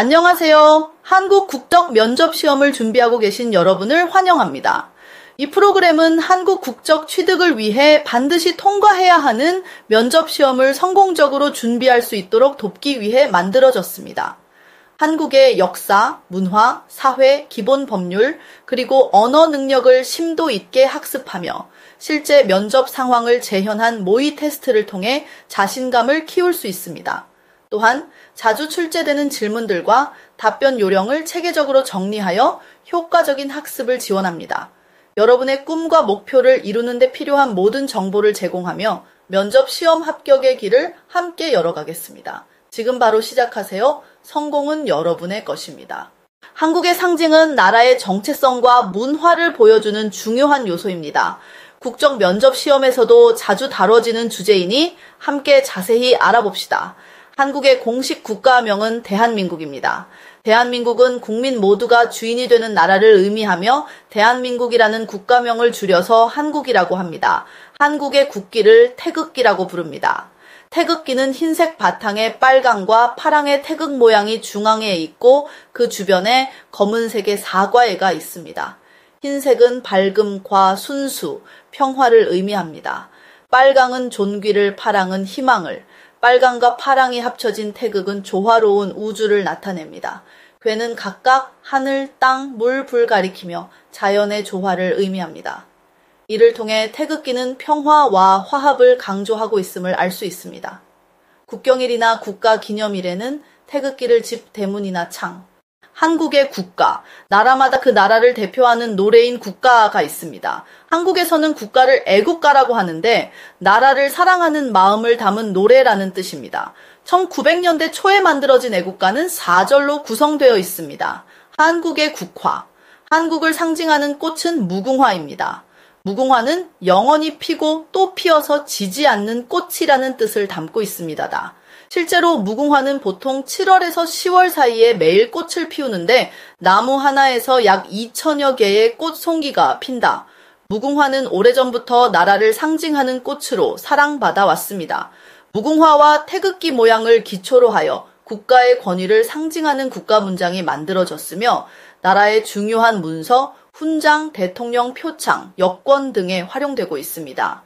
안녕하세요. 한국 국적 면접 시험을 준비하고 계신 여러분을 환영합니다. 이 프로그램은 한국 국적 취득을 위해 반드시 통과해야 하는 면접 시험을 성공적으로 준비할 수 있도록 돕기 위해 만들어졌습니다. 한국의 역사, 문화, 사회, 기본 법률, 그리고 언어 능력을 심도 있게 학습하며 실제 면접 상황을 재현한 모의 테스트를 통해 자신감을 키울 수 있습니다. 또한 자주 출제되는 질문들과 답변 요령을 체계적으로 정리하여 효과적인 학습을 지원합니다. 여러분의 꿈과 목표를 이루는 데 필요한 모든 정보를 제공하며 면접 시험 합격의 길을 함께 열어가겠습니다. 지금 바로 시작하세요. 성공은 여러분의 것입니다. 한국의 상징은 나라의 정체성과 문화를 보여주는 중요한 요소입니다. 국적 면접 시험에서도 자주 다뤄지는 주제이니 함께 자세히 알아봅시다. 한국의 공식 국가명은 대한민국입니다. 대한민국은 국민 모두가 주인이 되는 나라를 의미하며 대한민국이라는 국가명을 줄여서 한국이라고 합니다. 한국의 국기를 태극기라고 부릅니다. 태극기는 흰색 바탕에 빨강과 파랑의 태극 모양이 중앙에 있고 그 주변에 검은색의 사과애가 있습니다. 흰색은 밝음과 순수, 평화를 의미합니다. 빨강은 존귀를, 파랑은 희망을, 빨강과 파랑이 합쳐진 태극은 조화로운 우주를 나타냅니다. 괴는 각각 하늘, 땅, 물, 불 가리키며 자연의 조화를 의미합니다. 이를 통해 태극기는 평화와 화합을 강조하고 있음을 알 수 있습니다. 국경일이나 국가기념일에는 태극기를 집 대문이나 창, 한국의 국가, 나라마다 그 나라를 대표하는 노래인 국가가 있습니다. 한국에서는 국가를 애국가라고 하는데 나라를 사랑하는 마음을 담은 노래라는 뜻입니다. 1900년대 초에 만들어진 애국가는 4절로 구성되어 있습니다. 한국의 국화, 한국을 상징하는 꽃은 무궁화입니다. 무궁화는 영원히 피고 또 피어서 지지 않는 꽃이라는 뜻을 담고 있습니다. 실제로 무궁화는 보통 7월에서 10월 사이에 매일 꽃을 피우는데 나무 하나에서 약 2천여 개의 꽃송이가 핀다. 무궁화는 오래전부터 나라를 상징하는 꽃으로 사랑받아 왔습니다. 무궁화와 태극기 모양을 기초로 하여 국가의 권위를 상징하는 국가 문장이 만들어졌으며 나라의 중요한 문서, 훈장, 대통령 표창, 여권 등에 활용되고 있습니다.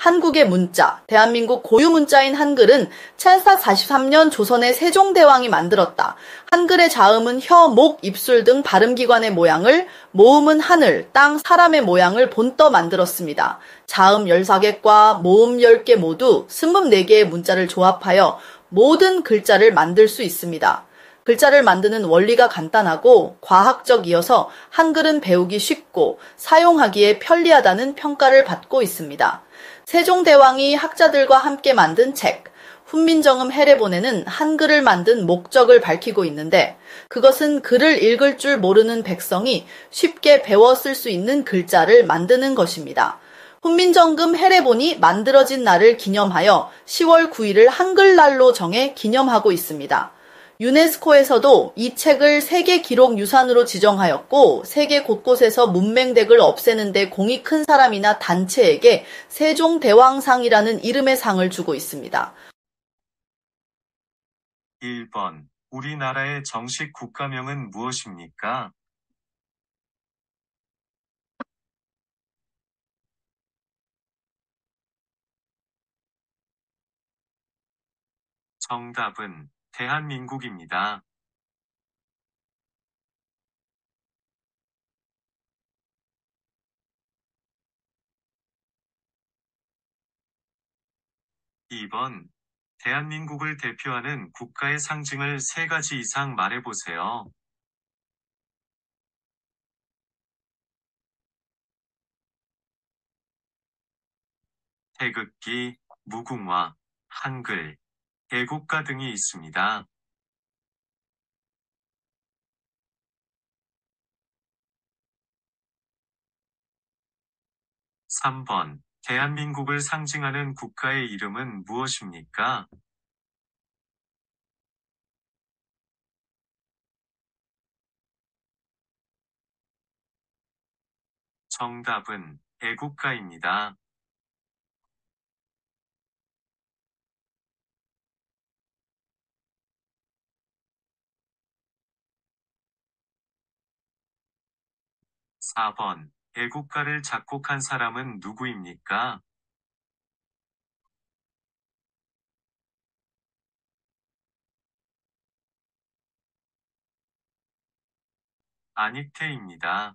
한국의 문자, 대한민국 고유 문자인 한글은 1443년 조선의 세종대왕이 만들었다. 한글의 자음은 혀, 목, 입술 등 발음기관의 모양을, 모음은 하늘, 땅, 사람의 모양을 본떠 만들었습니다. 자음 14개과 모음 10개 모두 24개의 문자를 조합하여 모든 글자를 만들 수 있습니다. 글자를 만드는 원리가 간단하고 과학적이어서 한글은 배우기 쉽고 사용하기에 편리하다는 평가를 받고 있습니다. 세종대왕이 학자들과 함께 만든 책, 훈민정음 해례본에는 한글을 만든 목적을 밝히고 있는데 그것은 글을 읽을 줄 모르는 백성이 쉽게 배워 쓸 수 있는 글자를 만드는 것입니다. 훈민정음 해례본이 만들어진 날을 기념하여 10월 9일을 한글날로 정해 기념하고 있습니다. 유네스코에서도 이 책을 세계 기록 유산으로 지정하였고 세계 곳곳에서 문맹댁을 없애는 데 공이 큰 사람이나 단체에게 세종대왕상이라는 이름의 상을 주고 있습니다. 1번. 우리나라의 정식 국가명은 무엇입니까? 정답은 대한민국입니다. 2번. 대한민국을 대표하는 국가의 상징을 3가지 이상 말해보세요. 태극기, 무궁화, 한글, 애국가 등이 있습니다. 3번. 대한민국을 상징하는 국가의 이름은 무엇입니까? 정답은 애국가입니다. 4번. 애국가를 작곡한 사람은 누구입니까? 안익태입니다.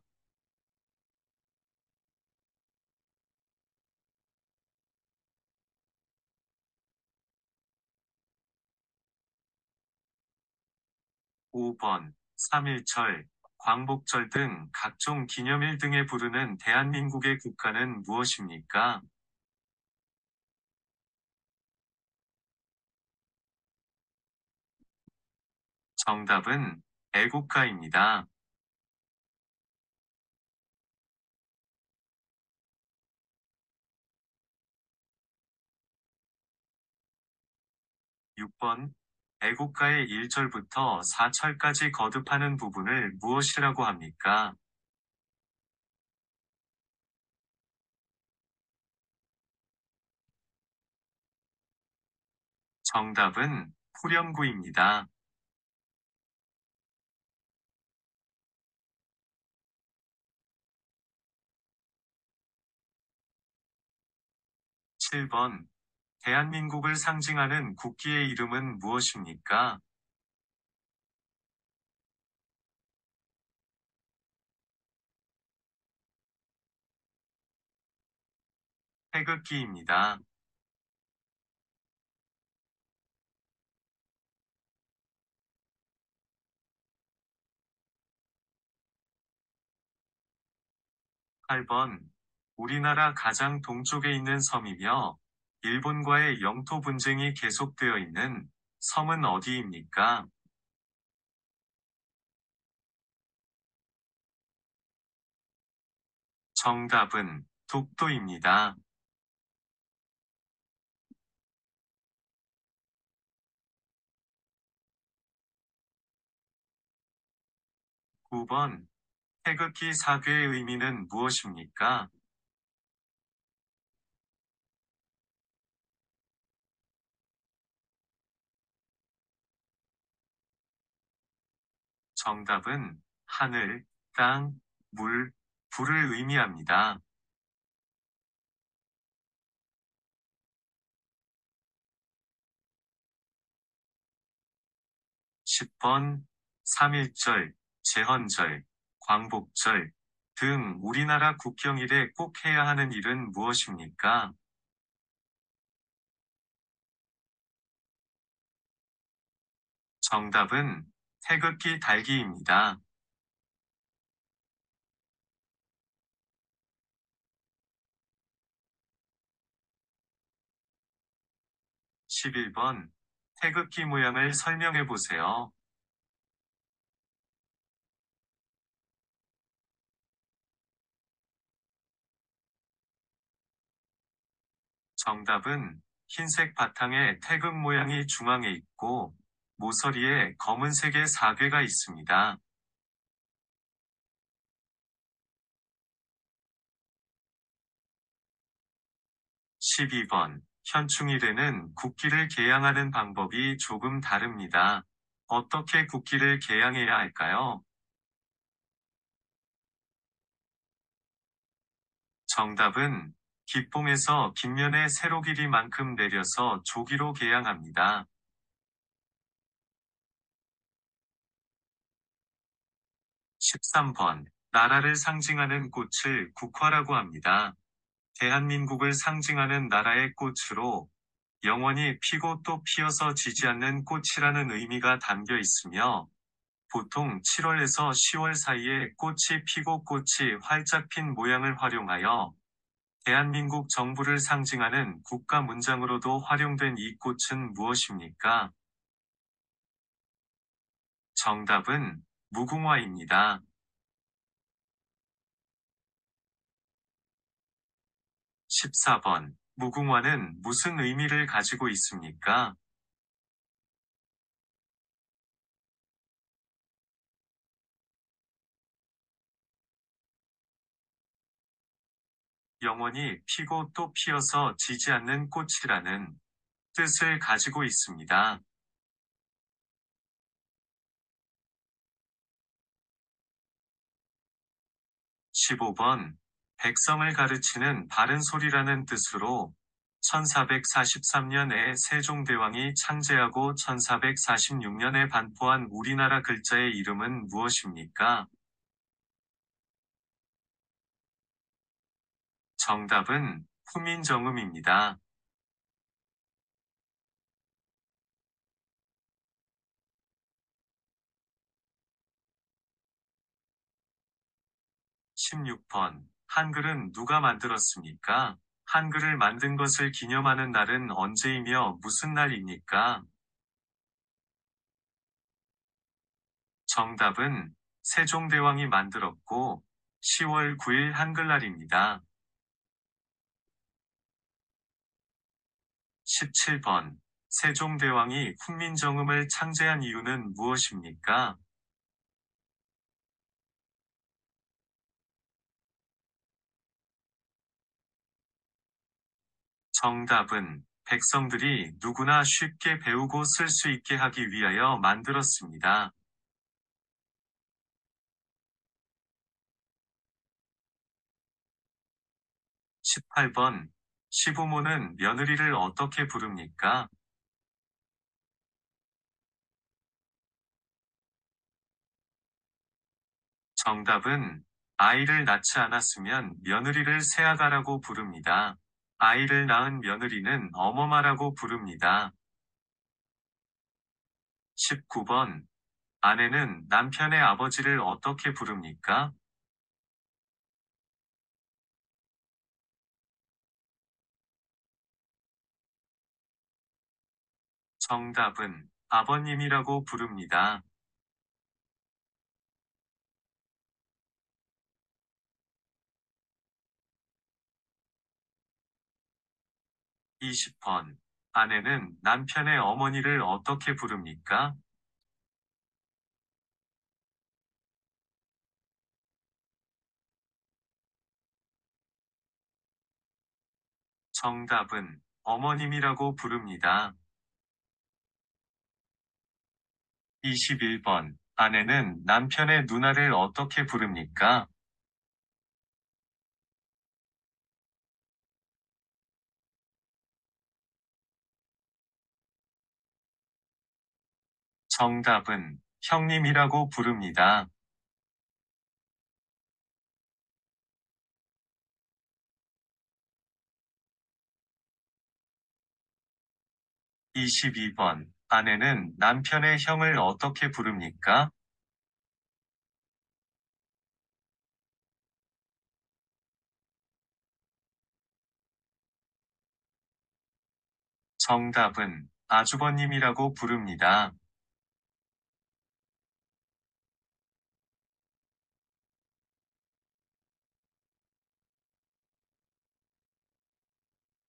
5번. 3.1절, 광복절 등 각종 기념일 등에 부르는 대한민국의 국가는 무엇입니까? 정답은 애국가입니다. 6번. 애국가의 1절부터 4철까지 거듭하는 부분을 무엇이라고 합니까? 정답은 후렴구입니다. 7번. 대한민국을 상징하는 국기의 이름은 무엇입니까? 태극기입니다. 8번. 우리나라 가장 동쪽에 있는 섬이며 일본과의 영토 분쟁이 계속되어 있는 섬은 어디입니까? 정답은 독도입니다. 9번. 태극기 사괴의 의미는 무엇입니까? 정답은 하늘, 땅, 물, 불을 의미합니다. 10번. 3.1절, 제헌절, 광복절 등 우리나라 국경일에 꼭 해야 하는 일은 무엇입니까? 정답은 태극기 달기입니다. 11번. 태극기 모양을 설명해 보세요. 정답은 흰색 바탕에 태극 모양이 중앙에 있고 모서리에 검은색의 사괴가 있습니다. 12번. 현충일에는 국기를 개양하는 방법이 조금 다릅니다. 어떻게 국기를 개양해야 할까요? 정답은 기뽕에서 깃면의 세로 길이만큼 내려서 조기로 개양합니다. 13번. 나라를 상징하는 꽃을 국화라고 합니다. 대한민국을 상징하는 나라의 꽃으로 영원히 피고 또 피어서 지지 않는 꽃이라는 의미가 담겨 있으며 보통 7월에서 10월 사이에 꽃이 피고 꽃이 활짝 핀 모양을 활용하여 대한민국 정부를 상징하는 국가 문장으로도 활용된 이 꽃은 무엇입니까? 정답은 무궁화입니다. 14번. 무궁화는 무슨 의미를 가지고 있습니까? 영원히 피고 또 피어서 지지 않는 꽃이라는 뜻을 가지고 있습니다. 15번. 백성을 가르치는 바른 소리라는 뜻으로 1443년에 세종대왕이 창제하고 1446년에 반포한 우리나라 글자의 이름은 무엇입니까? 정답은 후민정음입니다. 16번. 한글은 누가 만들었습니까? 한글을 만든 것을 기념하는 날은 언제이며 무슨 날입니까? 정답은 세종대왕이 만들었고 10월 9일 한글날입니다. 17번. 세종대왕이 훈민정음을 창제한 이유는 무엇입니까? 정답은 백성들이 누구나 쉽게 배우고 쓸 수 있게 하기 위하여 만들었습니다. 18번. 시부모는 며느리를 어떻게 부릅니까? 정답은 아이를 낳지 않았으면 며느리를 새아가라고 부릅니다. 아이를 낳은 며느리는 어머마라고 부릅니다. 19번. 아내는 남편의 아버지를 어떻게 부릅니까? 정답은 아버님이라고 부릅니다. 20번. 아내는 남편의 어머니를 어떻게 부릅니까? 정답은 어머님이라고 부릅니다. 21번. 아내는 남편의 누나를 어떻게 부릅니까? 정답은 형님이라고 부릅니다. 22번. 아내는 남편의 형을 어떻게 부릅니까? 정답은 아주버님이라고 부릅니다.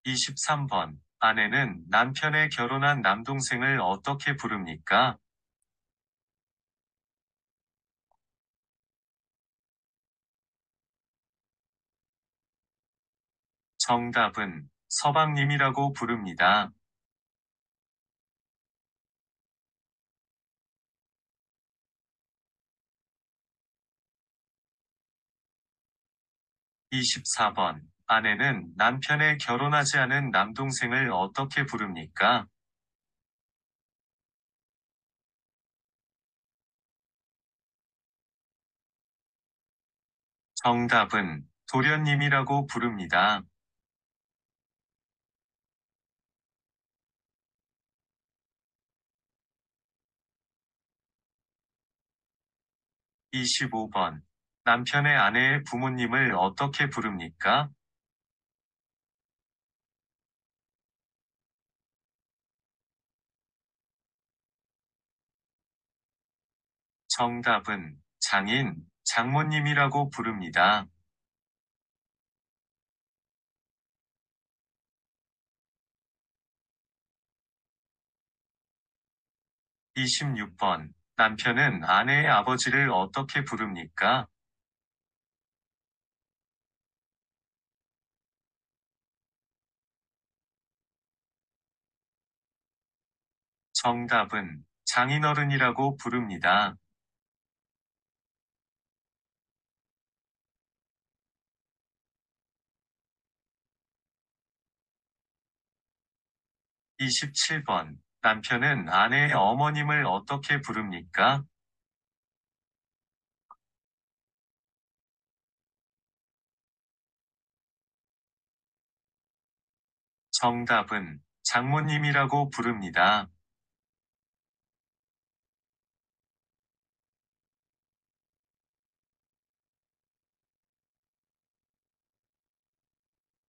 23번. 아내는 남편의 결혼한 남동생을 어떻게 부릅니까? 정답은 서방님이라고 부릅니다. 24번. 아내는 남편의 결혼하지 않은 남동생을 어떻게 부릅니까? 정답은 도련님이라고 부릅니다. 25번. 남편의 아내의 부모님을 어떻게 부릅니까? 정답은 장인, 장모님이라고 부릅니다. 26번. 남편은 아내의 아버지를 어떻게 부릅니까? 정답은 장인어른이라고 부릅니다. 27번. 남편은 아내의 어머님을 어떻게 부릅니까? 정답은 장모님이라고 부릅니다.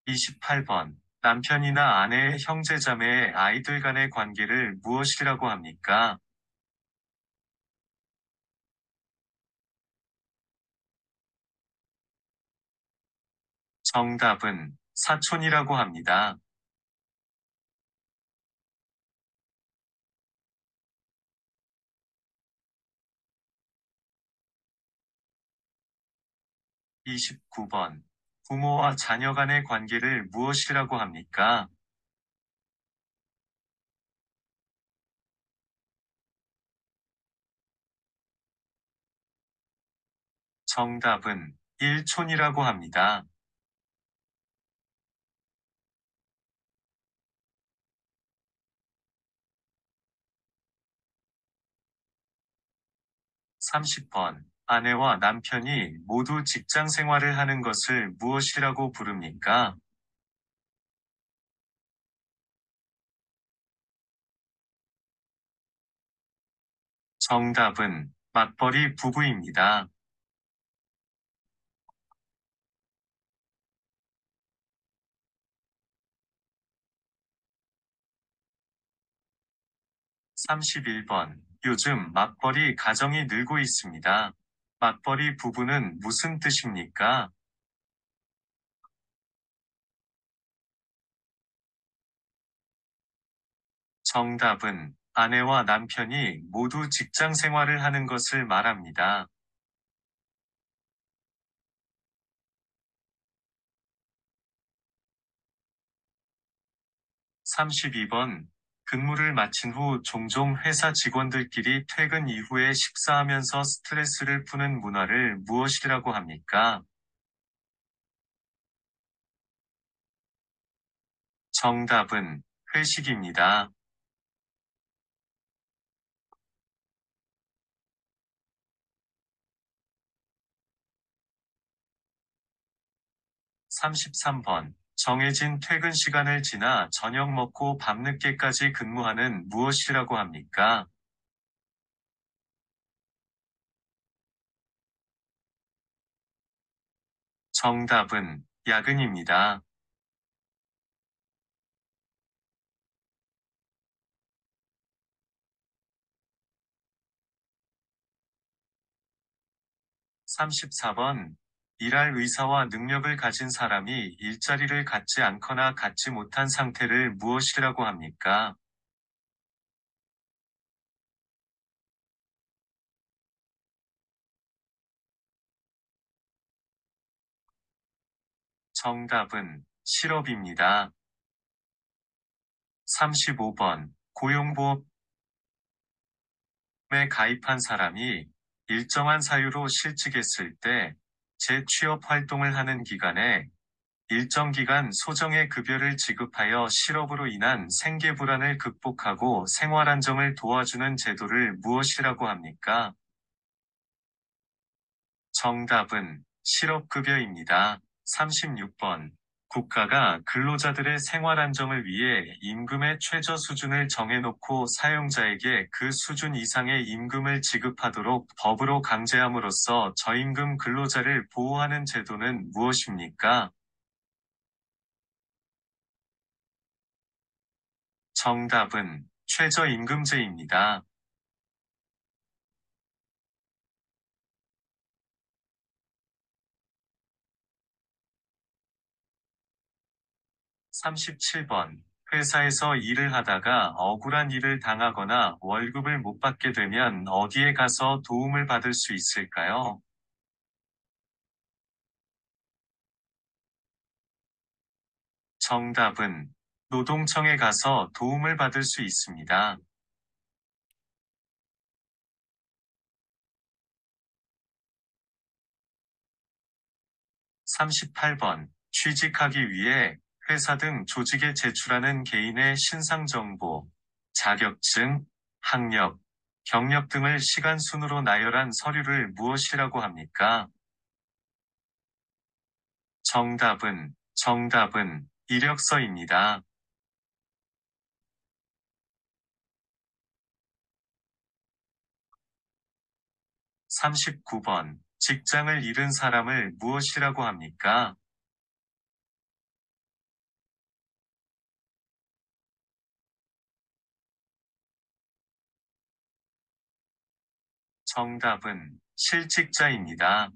28번. 남편이나 아내의 형제자매의 아이들 간의 관계를 무엇이라고 합니까? 정답은 사촌이라고 합니다. 29번. 부모와 자녀 간의 관계를 무엇이라고 합니까? 정답은 일촌이라고 합니다. 30번. 아내와 남편이 모두 직장 생활을 하는 것을 무엇이라고 부릅니까? 정답은 맞벌이 부부입니다. 31번. 요즘 맞벌이 가정이 늘고 있습니다. 맞벌이 부부는 무슨 뜻입니까? 정답은 아내와 남편이 모두 직장 생활을 하는 것을 말합니다. 32번. 근무를 마친 후 종종 회사 직원들끼리 퇴근 이후에 식사하면서 스트레스를 푸는 문화를 무엇이라고 합니까? 정답은 회식입니다. 33번. 정해진 퇴근 시간을 지나 저녁 먹고 밤늦게까지 근무하는 무엇이라고 합니까? 정답은 야근입니다. 34번. 일할 의사와 능력을 가진 사람이 일자리를 갖지 않거나 갖지 못한 상태를 무엇이라고 합니까? 정답은 실업입니다. 35번. 고용보험에 가입한 사람이 일정한 사유로 실직했을 때 재취업 활동을 하는 기간에 일정 기간 소정의 급여를 지급하여 실업으로 인한 생계 불안을 극복하고 생활 안정을 도와주는 제도를 무엇이라고 합니까? 정답은 실업급여입니다. 36번. 국가가 근로자들의 생활 안정을 위해 임금의 최저 수준을 정해놓고 사용자에게 그 수준 이상의 임금을 지급하도록 법으로 강제함으로써 저임금 근로자를 보호하는 제도는 무엇입니까? 정답은 최저임금제입니다. 37번. 회사에서 일을 하다가 억울한 일을 당하거나 월급을 못 받게 되면 어디에 가서 도움을 받을 수 있을까요? 정답은 노동청에 가서 도움을 받을 수 있습니다. 38번. 취직하기 위해 회사 등 조직에 제출하는 개인의 신상정보, 자격증, 학력, 경력 등을 시간 순으로 나열한 서류를 무엇이라고 합니까? 정답은 이력서입니다. 39번. 직장을 잃은 사람을 무엇이라고 합니까? 정답은 실직자입니다.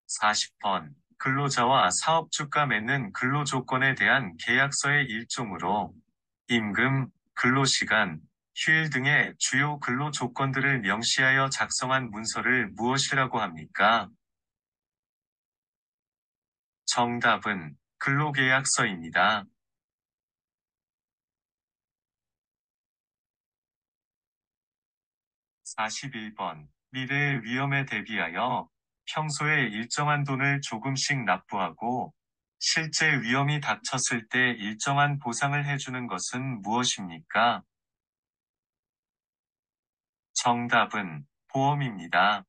40번. 근로자와 사업주가 맺는 근로조건에 대한 계약서의 일종으로 임금, 근로시간, 휴일 등의 주요 근로조건들을 명시하여 작성한 문서를 무엇이라고 합니까? 정답은 근로계약서입니다. 41번. 미래의 위험에 대비하여 평소에 일정한 돈을 조금씩 납부하고 실제 위험이 닥쳤을 때 일정한 보상을 해주는 것은 무엇입니까? 정답은 보험입니다.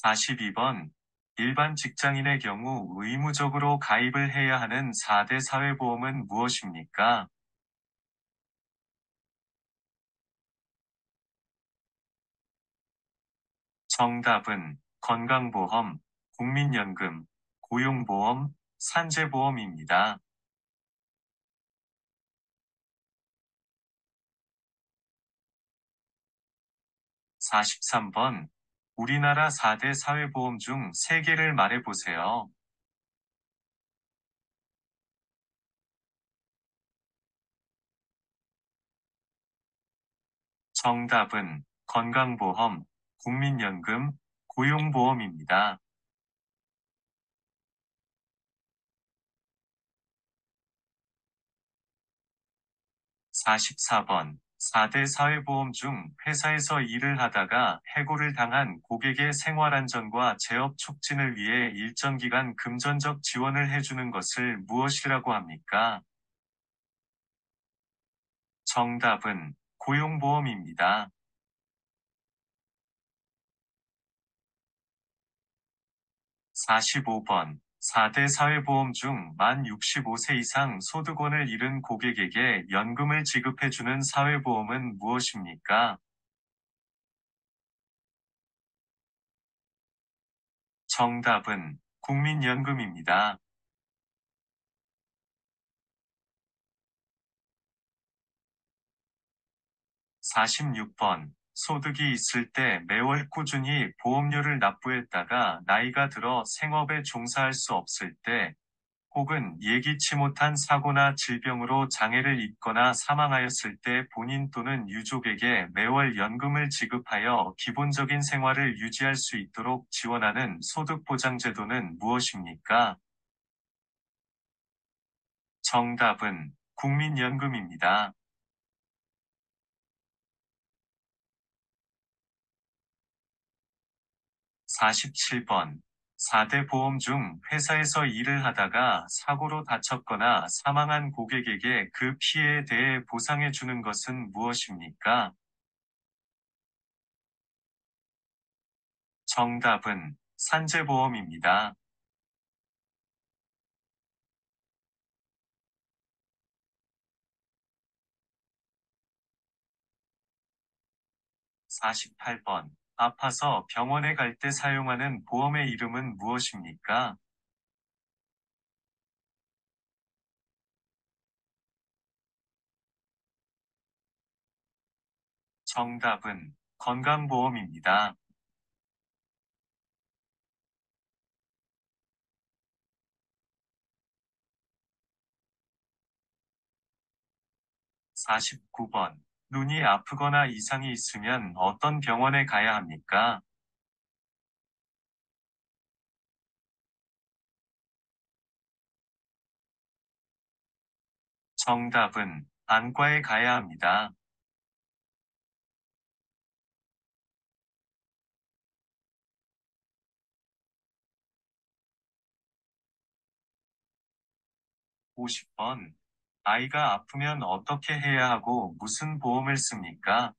42번. 일반 직장인의 경우 의무적으로 가입을 해야 하는 4대 사회보험은 무엇입니까? 정답은 건강보험, 국민연금, 고용보험, 산재보험입니다. 43번. 우리나라 4대 사회보험 중 3개를 말해보세요. 정답은 건강보험, 국민연금, 고용보험입니다. 44번. 4대 사회보험 중 회사에서 일을 하다가 해고를 당한 고객의 생활안전과 재업 촉진을 위해 일정 기간 금전적 지원을 해주는 것을 무엇이라고 합니까? 정답은 고용보험입니다. 45번. 4대 사회보험 중 만 65세 이상 소득원을 잃은 고객에게 연금을 지급해주는 사회보험은 무엇입니까? 정답은 국민연금입니다. 46번. 소득이 있을 때 매월 꾸준히 보험료를 납부했다가 나이가 들어 생업에 종사할 수 없을 때, 혹은 예기치 못한 사고나 질병으로 장애를 입거나 사망하였을 때 본인 또는 유족에게 매월 연금을 지급하여 기본적인 생활을 유지할 수 있도록 지원하는 소득보장제도는 무엇입니까? 정답은 국민연금입니다. 47번. 4대 보험 중 회사에서 일을 하다가 사고로 다쳤거나 사망한 고객에게 그 피해에 대해 보상해 주는 것은 무엇입니까? 정답은 산재보험입니다. 48번. 아파서 병원에 갈 때 사용하는 보험의 이름은 무엇입니까? 정답은 건강보험입니다. 49번. 눈이 아프거나 이상이 있으면 어떤 병원에 가야 합니까? 정답은 안과에 가야 합니다. 50번. 아이가 아프면 어떻게 해야 하고 무슨 보험을 씁니까?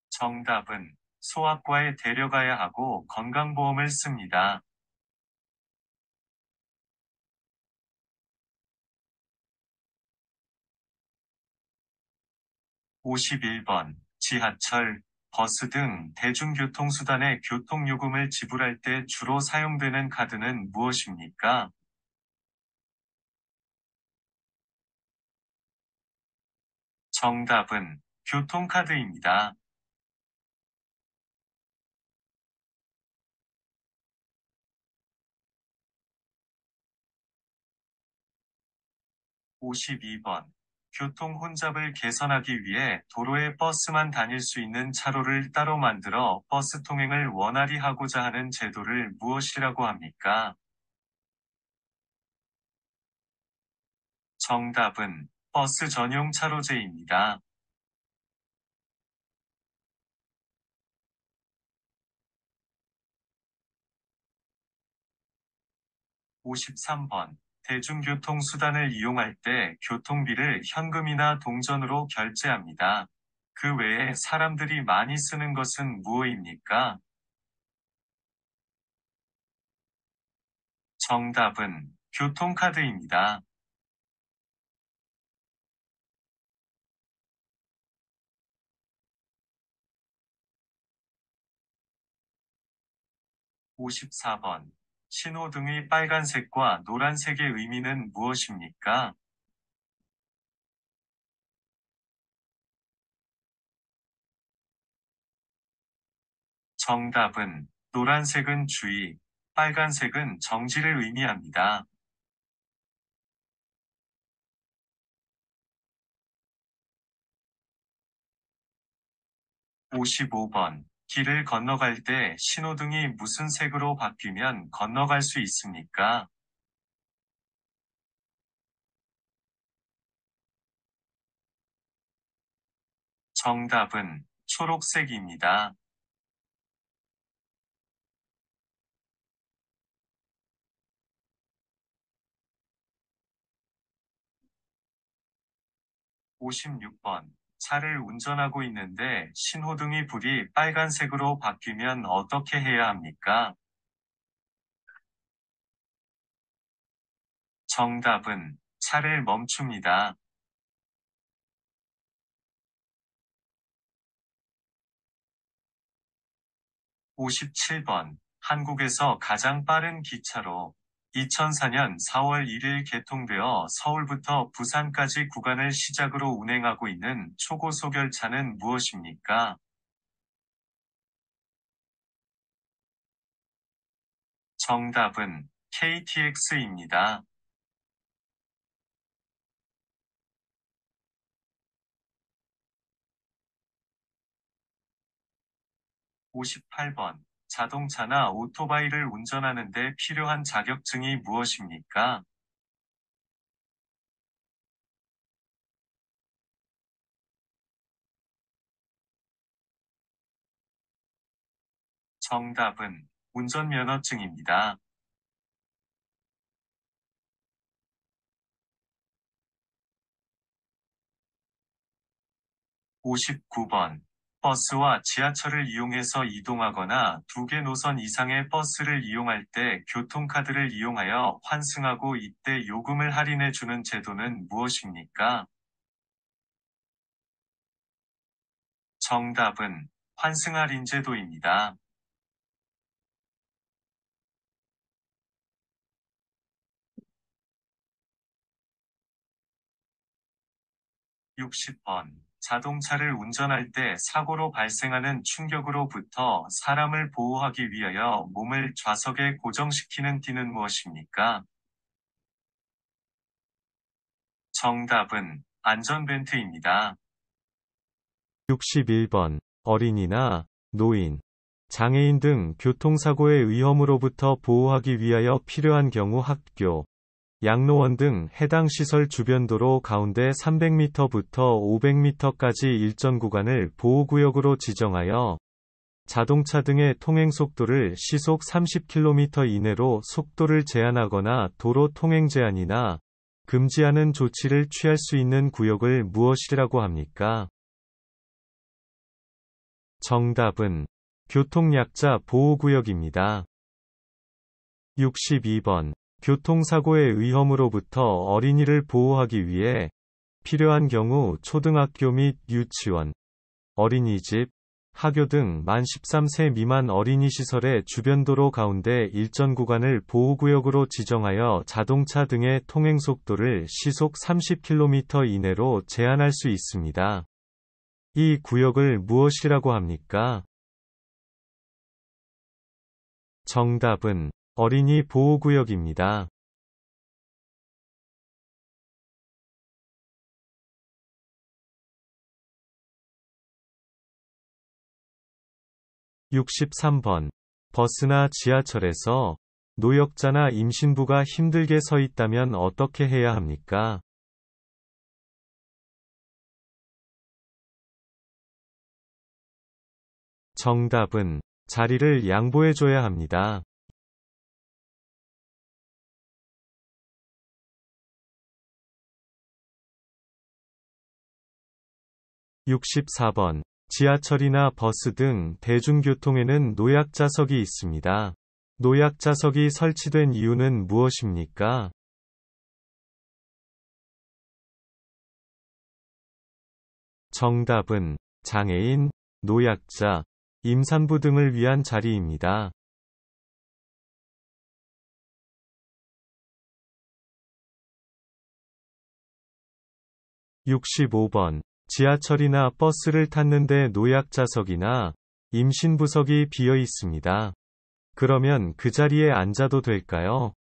정답은 소아과에 데려가야 하고 건강보험을 씁니다. 51번. 지하철, 버스 등 대중교통수단의 교통요금을 지불할 때 주로 사용되는 카드는 무엇입니까? 정답은 교통카드입니다. 52번. 교통 혼잡을 개선하기 위해 도로에 버스만 다닐 수 있는 차로를 따로 만들어 버스 통행을 원활히 하고자 하는 제도를 무엇이라고 합니까? 정답은 버스 전용 차로제입니다. 53번. 대중교통수단을 이용할 때 교통비를 현금이나 동전으로 결제합니다. 그 외에 사람들이 많이 쓰는 것은 무엇입니까? 정답은 교통카드입니다. 54번. 신호등의 빨간색과 노란색의 의미는 무엇입니까? 정답은 노란색은 주의, 빨간색은 정지를 의미합니다. 55번. 길을 건너갈 때 신호등이 무슨 색으로 바뀌면 건너갈 수 있습니까? 정답은 초록색입니다. 56번. 차를 운전하고 있는데 신호등이 불이 빨간색으로 바뀌면 어떻게 해야 합니까? 정답은 차를 멈춥니다. 57번. 한국에서 가장 빠른 기차로 2004년 4월 1일 개통되어 서울부터 부산까지 구간을 시작으로 운행하고 있는 초고속 열차는 무엇입니까? 정답은 KTX입니다. 58번. 자동차나 오토바이를 운전하는데 필요한 자격증이 무엇입니까? 정답은 운전면허증입니다. 59번. 버스와 지하철을 이용해서 이동하거나 두 개 노선 이상의 버스를 이용할 때 교통카드를 이용하여 환승하고 이때 요금을 할인해 주는 제도는 무엇입니까? 정답은 환승 할인 제도입니다. 60번. 자동차를 운전할 때 사고로 발생하는 충격으로부터 사람을 보호하기 위하여 몸을 좌석에 고정시키는 띠는 무엇입니까? 정답은 안전벨트입니다. 61번. 어린이나 노인, 장애인 등 교통사고의 위험으로부터 보호하기 위하여 필요한 경우 학교, 양로원 등 해당 시설 주변 도로 가운데 300m부터 500m까지 일정 구간을 보호구역으로 지정하여 자동차 등의 통행속도를 시속 30km 이내로 속도를 제한하거나 도로 통행 제한이나 금지하는 조치를 취할 수 있는 구역을 무엇이라고 합니까? 정답은 교통약자 보호구역입니다. 62번. 교통사고의 위험으로부터 어린이를 보호하기 위해 필요한 경우 초등학교 및 유치원, 어린이집, 학교 등 만 13세 미만 어린이 시설의 주변 도로 가운데 일정 구간을 보호구역으로 지정하여 자동차 등의 통행속도를 시속 30km 이내로 제한할 수 있습니다. 이 구역을 무엇이라고 합니까? 정답은 어린이 보호구역입니다. 63번. 버스나 지하철에서 노약자나 임신부가 힘들게 서 있다면 어떻게 해야 합니까? 정답은 자리를 양보해줘야 합니다. 64번. 지하철이나 버스 등 대중교통에는 노약자석이 있습니다. 노약자석이 설치된 이유는 무엇입니까? 정답은 장애인, 노약자, 임산부 등을 위한 자리입니다. 65번. 지하철이나 버스를 탔는데 노약자석이나 임신부석이 비어 있습니다. 그러면 그 자리에 앉아도 될까요?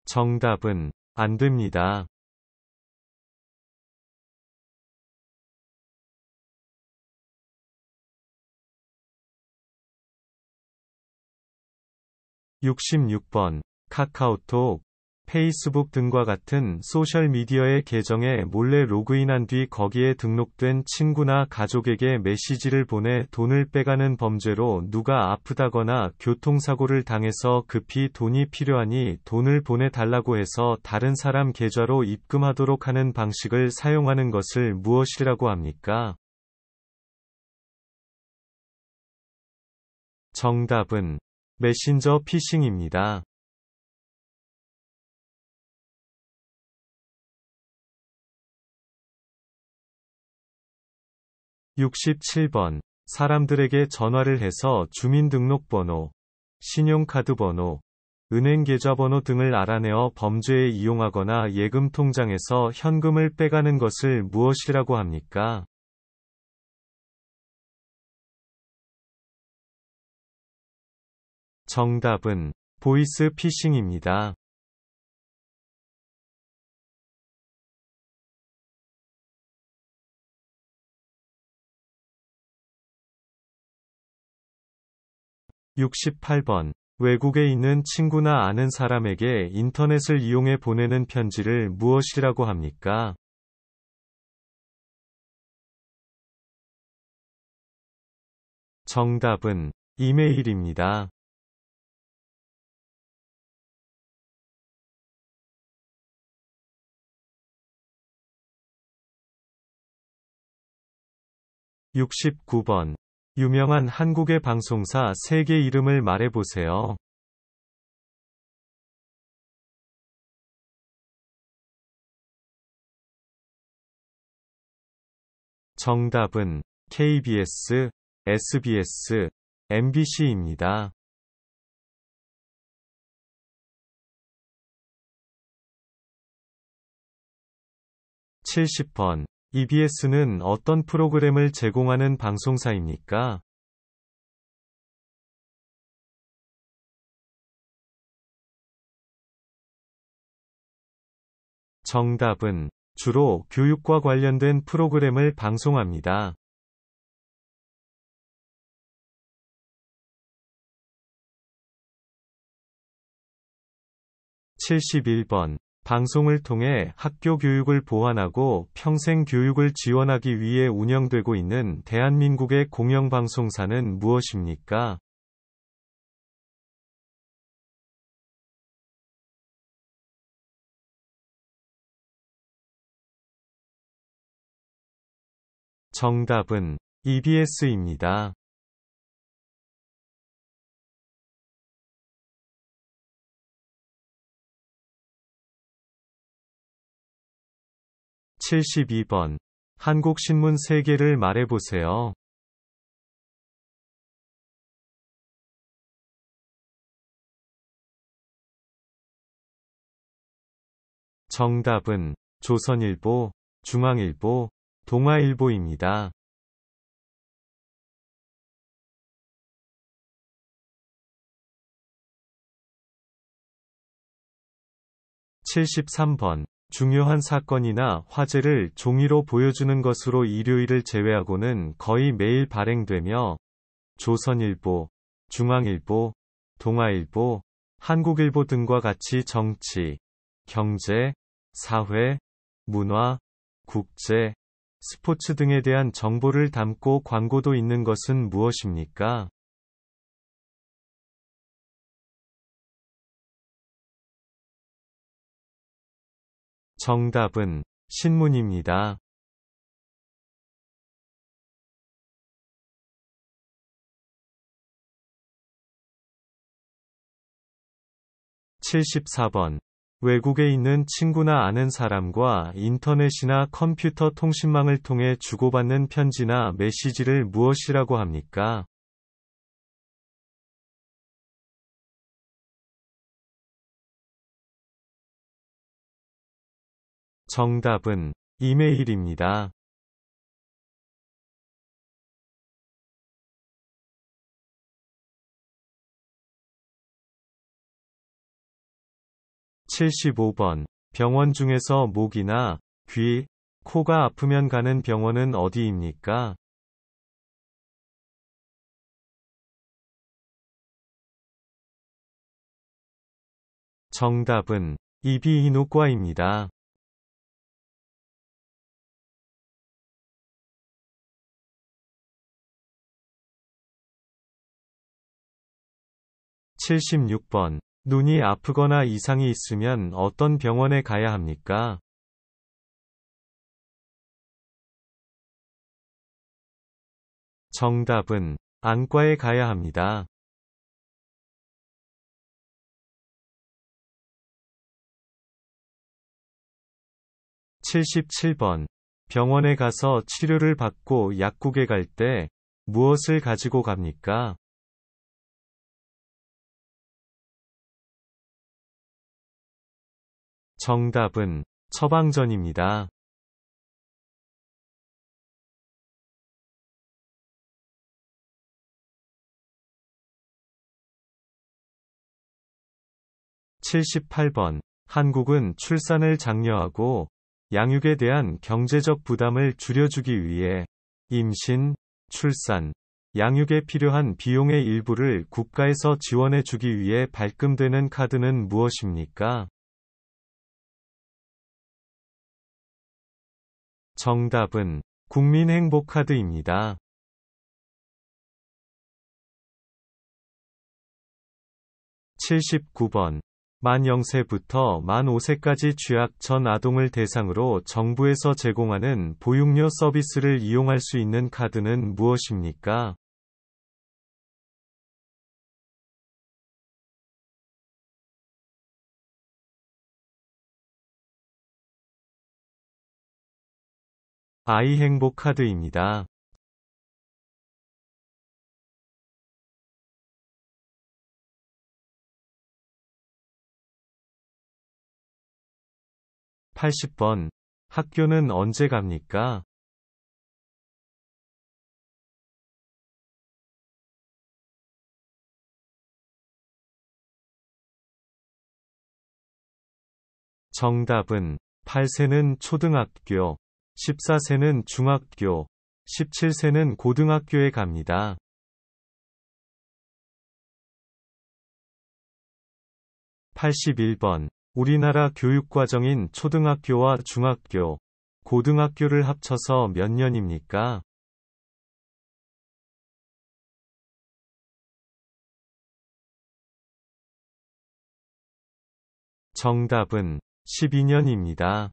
정답은 안 됩니다. 66번. 카카오톡, 페이스북 등과 같은 소셜미디어의 계정에 몰래 로그인한 뒤 거기에 등록된 친구나 가족에게 메시지를 보내 돈을 빼가는 범죄로 누가 아프다거나 교통사고를 당해서 급히 돈이 필요하니 돈을 보내달라고 해서 다른 사람 계좌로 입금하도록 하는 방식을 사용하는 것을 무엇이라고 합니까? 정답은 메신저 피싱입니다. 67번. 사람들에게 전화를 해서 주민등록번호, 신용카드번호, 은행계좌번호 등을 알아내어 범죄에 이용하거나 예금통장에서 현금을 빼가는 것을 무엇이라고 합니까? 정답은 보이스 피싱입니다. 68번. 외국에 있는 친구나 아는 사람에게 인터넷을 이용해 보내는 편지를 무엇이라고 합니까? 정답은 이메일입니다. 69번. 유명한 한국의 방송사 3개 이름을 말해보세요. 정답은 KBS, SBS, MBC입니다. 70번. EBS는 어떤 프로그램을 제공하는 방송사입니까? 정답은 주로 교육과 관련된 프로그램을 방송합니다. 71번. 방송을 통해 학교 교육을 보완하고 평생 교육을 지원하기 위해 운영되고 있는 대한민국의 공영방송사는 무엇입니까? 정답은 EBS입니다. 72번. 한국신문 3개를 말해보세요. 정답은 조선일보, 중앙일보, 동아일보입니다. 73번. 중요한 사건이나 화제를 종이로 보여주는 것으로 일요일을 제외하고는 거의 매일 발행되며 조선일보, 중앙일보, 동아일보, 한국일보 등과 같이 정치, 경제, 사회, 문화, 국제, 스포츠 등에 대한 정보를 담고 광고도 있는 것은 무엇입니까? 정답은 신문입니다. 74번. 외국에 있는 친구나 아는 사람과 인터넷이나 컴퓨터 통신망을 통해 주고받는 편지나 메시지를 무엇이라고 합니까? 정답은 이메일입니다. 75번. 병원 중에서 목이나 귀, 코가 아프면 가는 병원은 어디입니까? 정답은 이비인후과입니다. 76번. 눈이 아프거나 이상이 있으면 어떤 병원에 가야 합니까? 정답은 안과에 가야 합니다. 77번. 병원에 가서 치료를 받고 약국에 갈 때 무엇을 가지고 갑니까? 정답은 처방전입니다. 78번. 한국은 출산을 장려하고 양육에 대한 경제적 부담을 줄여주기 위해 임신, 출산, 양육에 필요한 비용의 일부를 국가에서 지원해주기 위해 발급되는 카드는 무엇입니까? 정답은 국민행복카드입니다. 79번. 만 0세부터 만 5세까지 취약 전 아동을 대상으로 정부에서 제공하는 보육료 서비스를 이용할 수 있는 카드는 무엇입니까? 아이행복카드입니다. 80번. 학교는 언제 갑니까? 정답은 8세는 초등학교, 14세는 중학교, 17세는 고등학교에 갑니다. 81번. 우리나라 교육과정인 초등학교와 중학교, 고등학교를 합쳐서 몇 년입니까? 정답은 12년입니다.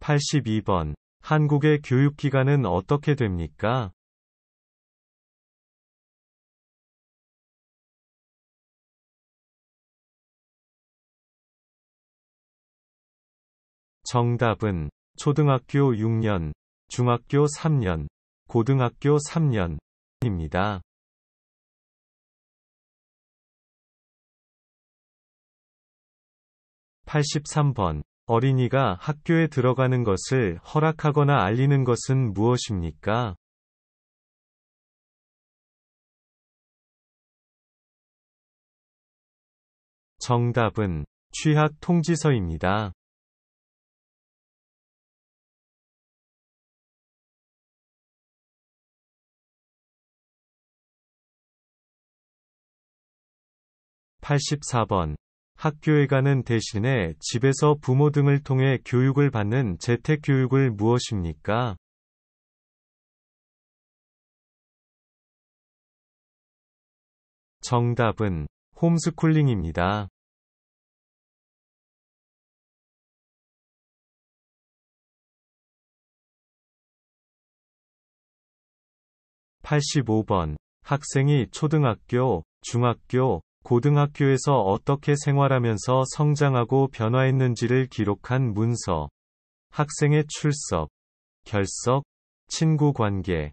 82번. 한국의 교육기관은 어떻게 됩니까? 정답은 초등학교 6년, 중학교 3년, 고등학교 3년입니다. 83번. 어린이가 학교에 들어가는 것을 허락하거나 알리는 것은 무엇입니까? 정답은 취학 통지서입니다. 84번. 학교에 가는 대신에 집에서 부모 등을 통해 교육을 받는 재택교육을 무엇입니까? 정답은 홈스쿨링입니다. 85번. 학생이 초등학교, 중학교, 고등학교에서 어떻게 생활하면서 성장하고 변화했는지를 기록한 문서. 학생의 출석, 결석, 친구 관계,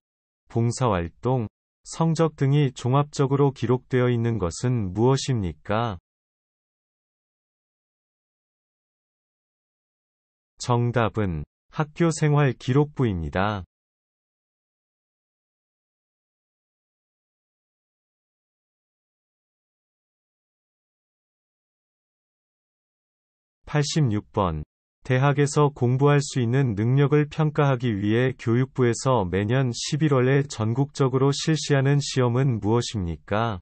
봉사활동, 성적 등이 종합적으로 기록되어 있는 것은 무엇입니까? 정답은 학교생활 기록부입니다. 86번. 대학에서 공부할 수 있는 능력을 평가하기 위해 교육부에서 매년 11월에 전국적으로 실시하는 시험은 무엇입니까?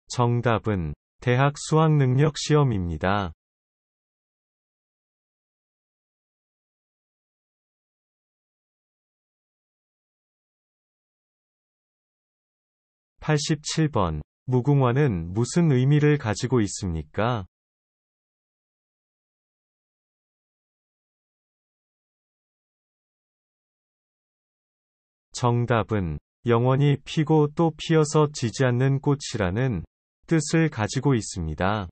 정답은 대학 수학능력 시험입니다. 87번. 무궁화는 무슨 의미를 가지고 있습니까? 정답은 영원히 피고 또 피어서 지지 않는 꽃이라는 뜻을 가지고 있습니다.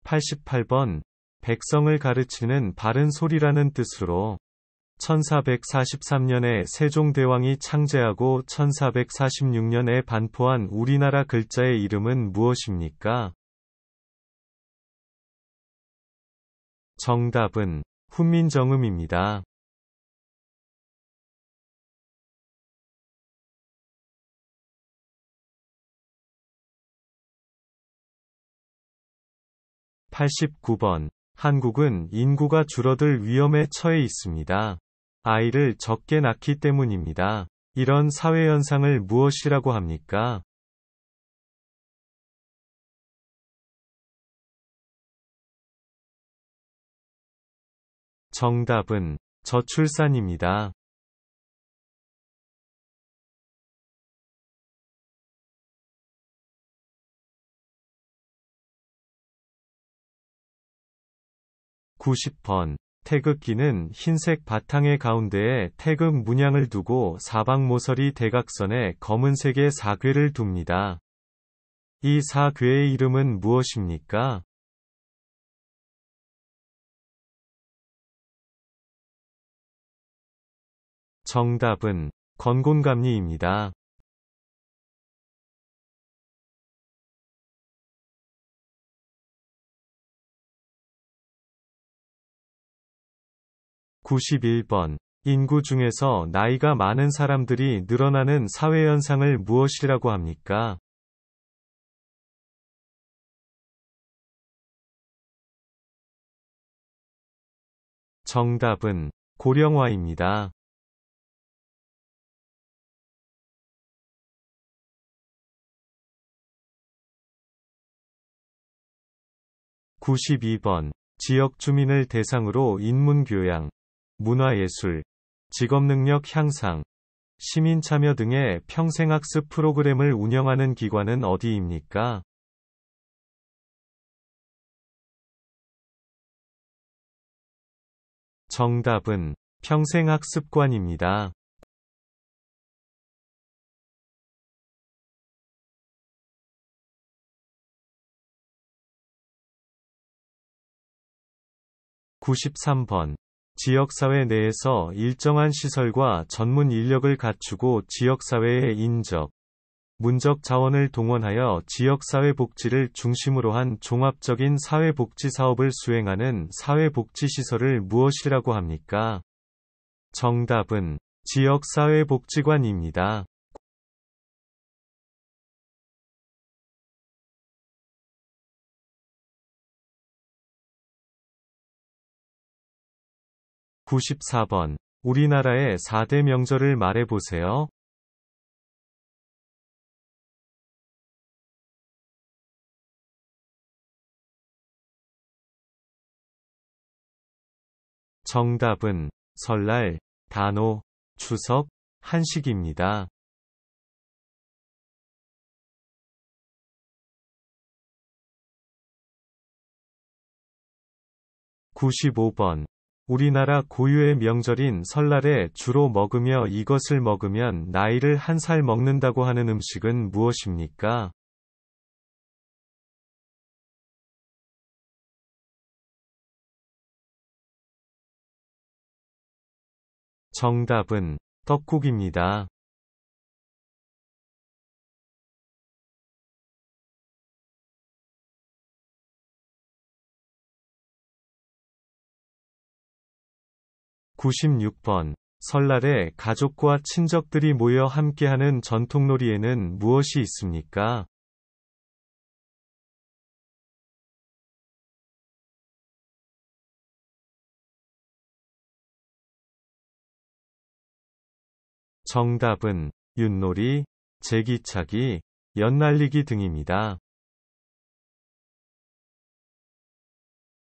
88번. 백성을 가르치는 바른 소리라는 뜻으로 1443년에 세종대왕이 창제하고 1446년에 반포한 우리나라 글자의 이름은 무엇입니까? 정답은 훈민정음입니다. 89번. 한국은 인구가 줄어들 위험에 처해 있습니다. 아이를 적게 낳기 때문입니다. 이런 사회현상을 무엇이라고 합니까? 정답은 저출산입니다. 90번. 태극기는 흰색 바탕의 가운데에 태극 문양을 두고 사방모서리 대각선에 검은색의 사괴를 둡니다. 이 사괴의 이름은 무엇입니까? 정답은 건곤감리입니다. (91번) 인구 중에서 나이가 많은 사람들이 늘어나는 사회현상을 무엇이라고 합니까? 정답은 고령화입니다. (92번) 지역 주민을 대상으로 인문교양, 문화예술, 직업능력 향상, 시민참여 등의 평생학습 프로그램을 운영하는 기관은 어디입니까? 정답은 평생학습관입니다. (93번) 지역사회 내에서 일정한 시설과 전문 인력을 갖추고 지역사회의 인적, 문적 자원을 동원하여 지역사회복지를 중심으로 한 종합적인 사회복지사업을 수행하는 사회복지시설을 무엇이라고 합니까? 정답은 지역사회복지관입니다. (94번) 우리나라의 4대 명절을 말해보세요. 정답은 설날, 단오, 추석, 한식입니다. (95번) 우리나라 고유의 명절인 설날에 주로 먹으며 이것을 먹으면 나이를 한 살 먹는다고 하는 음식은 무엇입니까? 정답은 떡국입니다. (96번) 설날에 가족과 친척들이 모여 함께하는 전통놀이에는 무엇이 있습니까? 정답은 윷놀이, 제기차기, 연날리기 등입니다.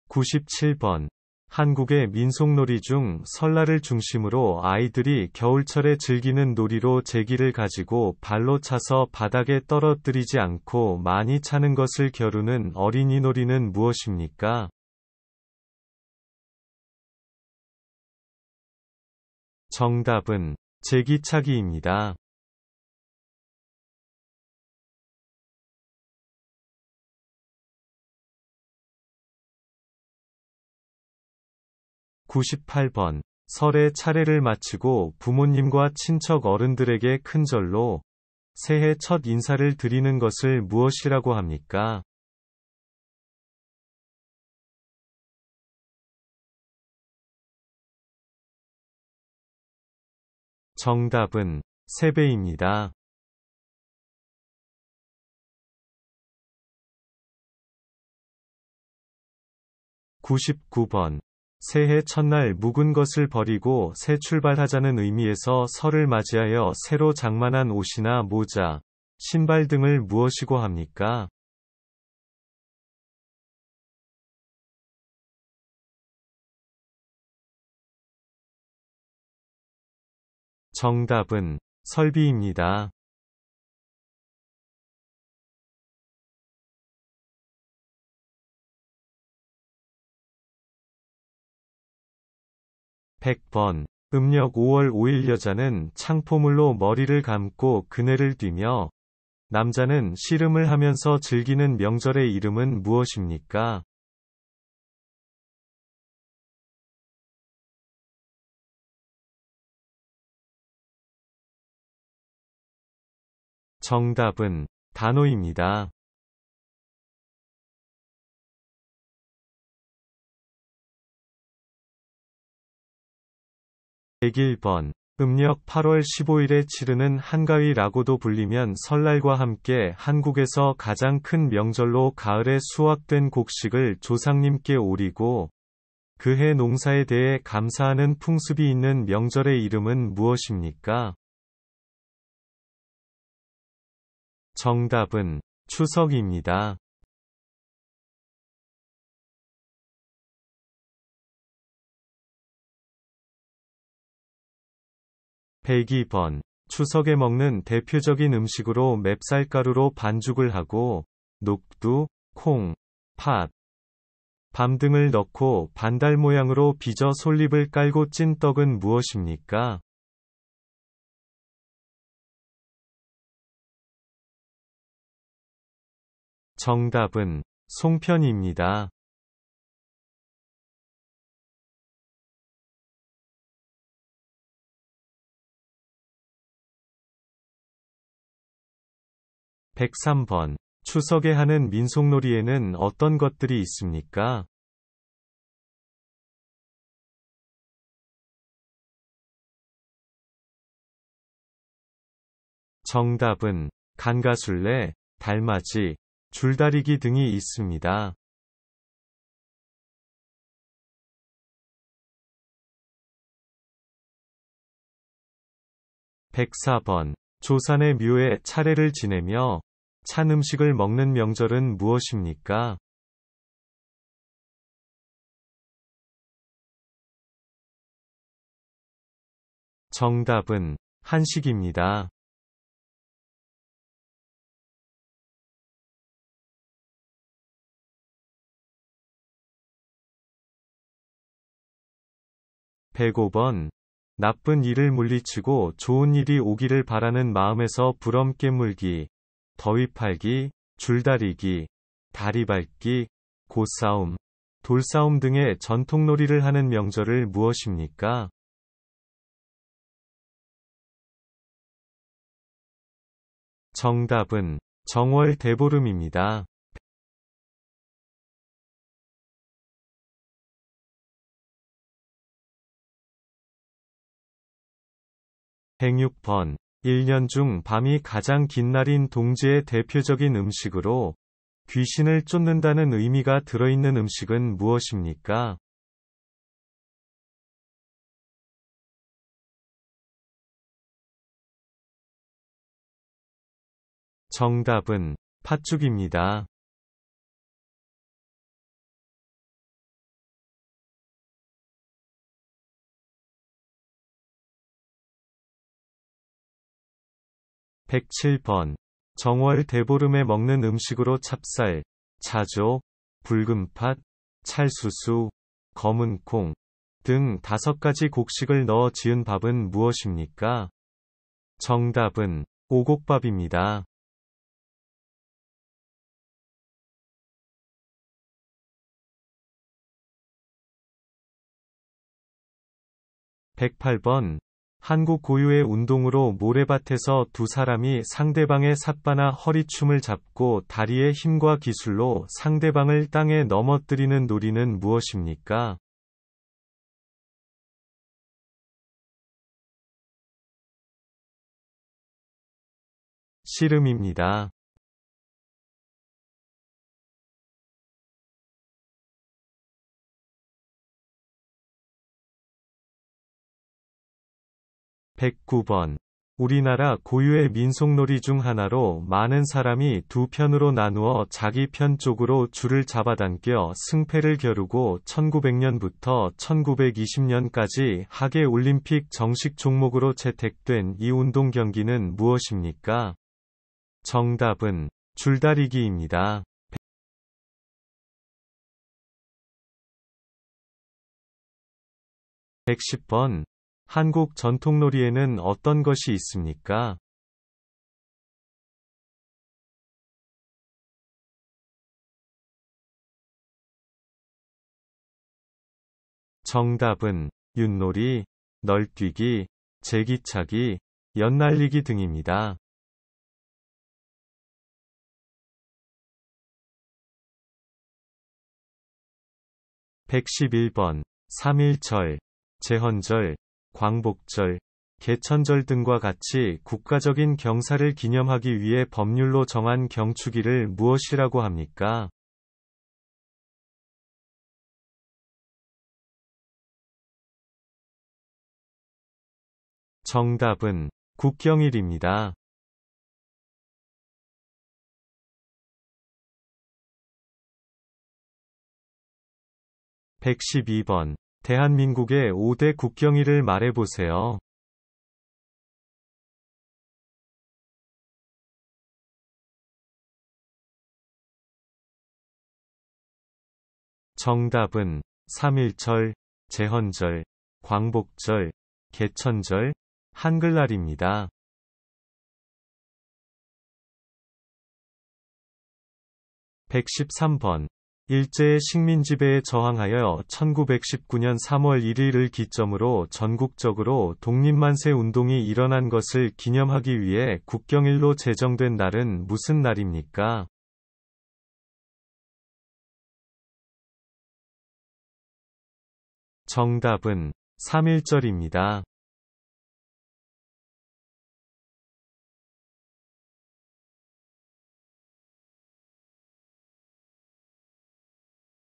(97번) 한국의 민속놀이 중 설날을 중심으로 아이들이 겨울철에 즐기는 놀이로 제기를 가지고 발로 차서 바닥에 떨어뜨리지 않고 많이 차는 것을 겨루는 어린이놀이는 무엇입니까? 정답은 제기차기입니다. (98번) 설에 차례를 마치고 부모님과 친척 어른들에게 큰절로 새해 첫 인사를 드리는 것을 무엇이라고 합니까? 정답은 세배입니다. (99번) 새해 첫날 묵은 것을 버리고 새 출발하자는 의미에서 설을 맞이하여 새로 장만한 옷이나 모자, 신발 등을 무엇이고 합니까? 정답은 설비입니다. (100번) 음력 5월 5일 여자는 창포물로 머리를 감고 그네를 뛰며 남자는 씨름을 하면서 즐기는 명절의 이름은 무엇입니까? 정답은 단호입니다. 101번. 음력 8월 15일에 치르는 한가위라고도 불리면 설날과 함께 한국에서 가장 큰 명절로 가을에 수확된 곡식을 조상님께 오리고 그해 농사에 대해 감사하는 풍습이 있는 명절의 이름은 무엇입니까? 정답은 추석입니다. 102번. 추석에 먹는 대표적인 음식으로 맵쌀가루로 반죽을 하고 녹두, 콩, 팥, 밤 등을 넣고 반달 모양으로 빚어 솔잎을 깔고 찐 떡은 무엇입니까? 정답은 송편입니다. 103번. 추석에 하는 민속놀이에는 어떤 것들이 있습니까? 정답은 간가술래, 달맞이, 줄다리기 등이 있습니다. 104번. 조산의 묘에 차례를 지내며 찬 음식을 먹는 명절은 무엇입니까? 정답은 한식입니다. 105번. 나쁜 일을 물리치고 좋은 일이 오기를 바라는 마음에서 부럼 깨물기, 더위 팔기, 줄다리기, 다리 밟기, 고싸움, 돌싸움 등의 전통놀이를 하는 명절을 무엇입니까? 정답은 정월 대보름입니다. 106번. 1년 중 밤이 가장 긴 날인 동지의 대표적인 음식으로 귀신을 쫓는다는 의미가 들어있는 음식은 무엇입니까? 정답은 팥죽입니다. 107번. 정월 대보름에 먹는 음식으로 찹쌀, 차조, 붉은팥, 찰수수, 검은콩 등 5가지 곡식을 넣어 지은 밥은 무엇입니까? 정답은 오곡밥입니다. 108번. 한국 고유의 운동으로 모래밭에서 두 사람이 상대방의 삿바나 허리춤을 잡고 다리의 힘과 기술로 상대방을 땅에 넘어뜨리는 놀이는 무엇입니까? 씨름입니다. 109번. 우리나라 고유의 민속놀이 중 하나로 많은 사람이 두 편으로 나누어 자기 편 쪽으로 줄을 잡아당겨 승패를 겨루고 1900년부터 1920년까지 하계 올림픽 정식 종목으로 채택된 이 운동 경기는 무엇입니까? 정답은 줄다리기입니다. 110번. 한국 전통놀이에는 어떤 것이 있습니까? 정답은 윷놀이, 널뛰기, 제기차기, 연날리기 등입니다. 111번, 3.1절, 제헌절, 광복절, 개천절 등과 같이 국가적인 경사를 기념하기 위해 법률로 정한 경축일을 무엇이라고 합니까? 정답은 국경일입니다. 112번. 대한민국의 5대 국경일을 말해보세요. 정답은 3.1절, 제헌절, 광복절, 개천절, 한글날입니다. 113번. 일제의 식민지배에 저항하여 1919년 3월 1일을 기점으로 전국적으로 독립만세 운동이 일어난 것을 기념하기 위해 국경일로 제정된 날은 무슨 날입니까? 정답은 3.1절입니다.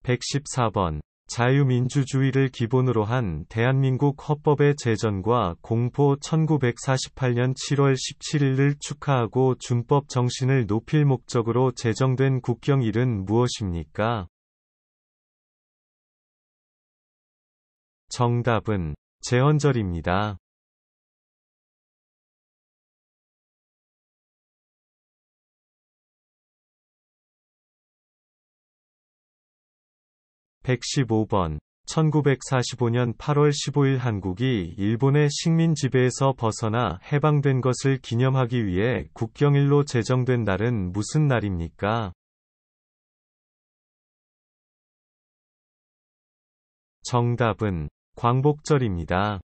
114번. 자유민주주의를 기본으로 한 대한민국 헌법의 제정과 공포 1948년 7월 17일을 축하하고 준법 정신을 높일 목적으로 제정된 국경일은 무엇입니까? 정답은 제헌절입니다. 115번. 1945년 8월 15일 한국이 일본의 식민 지배에서 벗어나 해방된 것을 기념하기 위해 국경일로 제정된 날은 무슨 날입니까? 정답은 광복절입니다.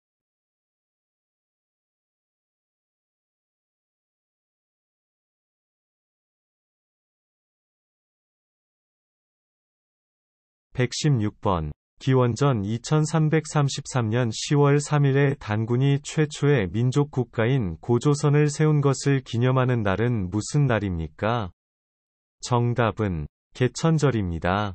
116번. 기원전 2333년 10월 3일에 단군이 최초의 민족 국가인 고조선을 세운 것을 기념하는 날은 무슨 날입니까? 정답은 개천절입니다.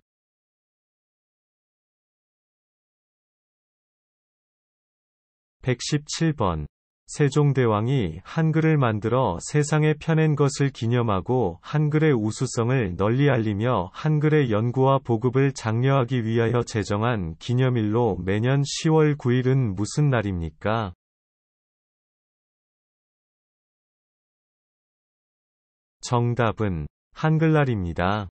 117번. 세종대왕이 한글을 만들어 세상에 펴낸 것을 기념하고 한글의 우수성을 널리 알리며 한글의 연구와 보급을 장려하기 위하여 제정한 기념일로 매년 10월 9일은 무슨 날입니까? 정답은 한글날입니다.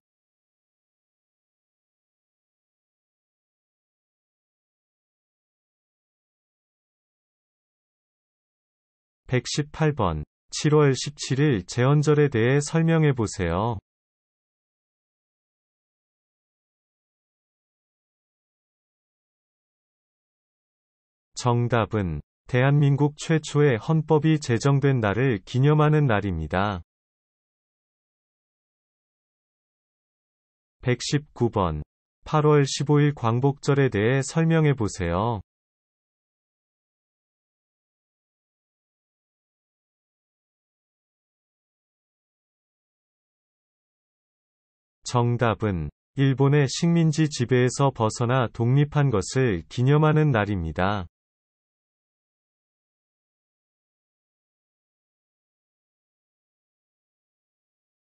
118번. 7월 17일 제헌절에 대해 설명해 보세요. 정답은 대한민국 최초의 헌법이 제정된 날을 기념하는 날입니다. 119번. 8월 15일 광복절에 대해 설명해 보세요. 정답은 일본의 식민지 지배에서 벗어나 독립한 것을 기념하는 날입니다.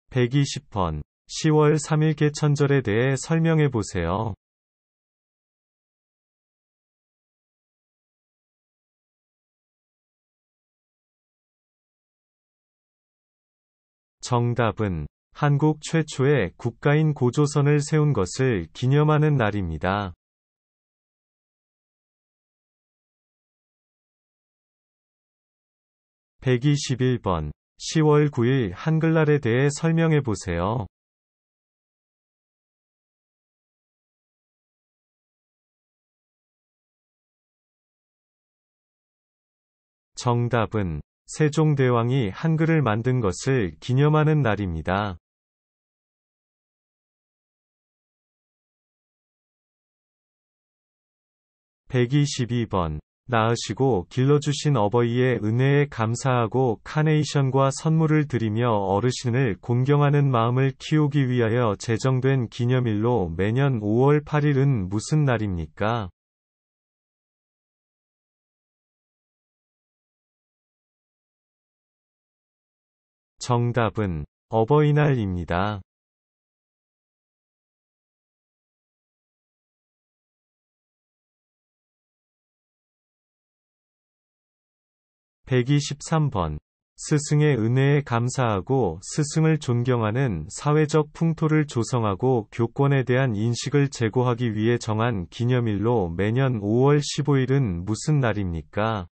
120번. 10월 3일 개천절에 대해 설명해 보세요. 정답은 한국 최초의 국가인 고조선을 세운 것을 기념하는 날입니다. 121번. 10월 9일 한글날에 대해 설명해 보세요. 정답은 세종대왕이 한글을 만든 것을 기념하는 날입니다. 122번. 낳으시고 길러주신 어버이의 은혜에 감사하고 카네이션과 선물을 드리며 어르신을 공경하는 마음을 키우기 위하여 제정된 기념일로 매년 5월 8일은 무슨 날입니까? 정답은 어버이날입니다. 123번. 스승의 은혜에 감사하고 스승을 존경하는 사회적 풍토를 조성하고 교권에 대한 인식을 제고하기 위해 정한 기념일로 매년 5월 15일은 무슨 날입니까?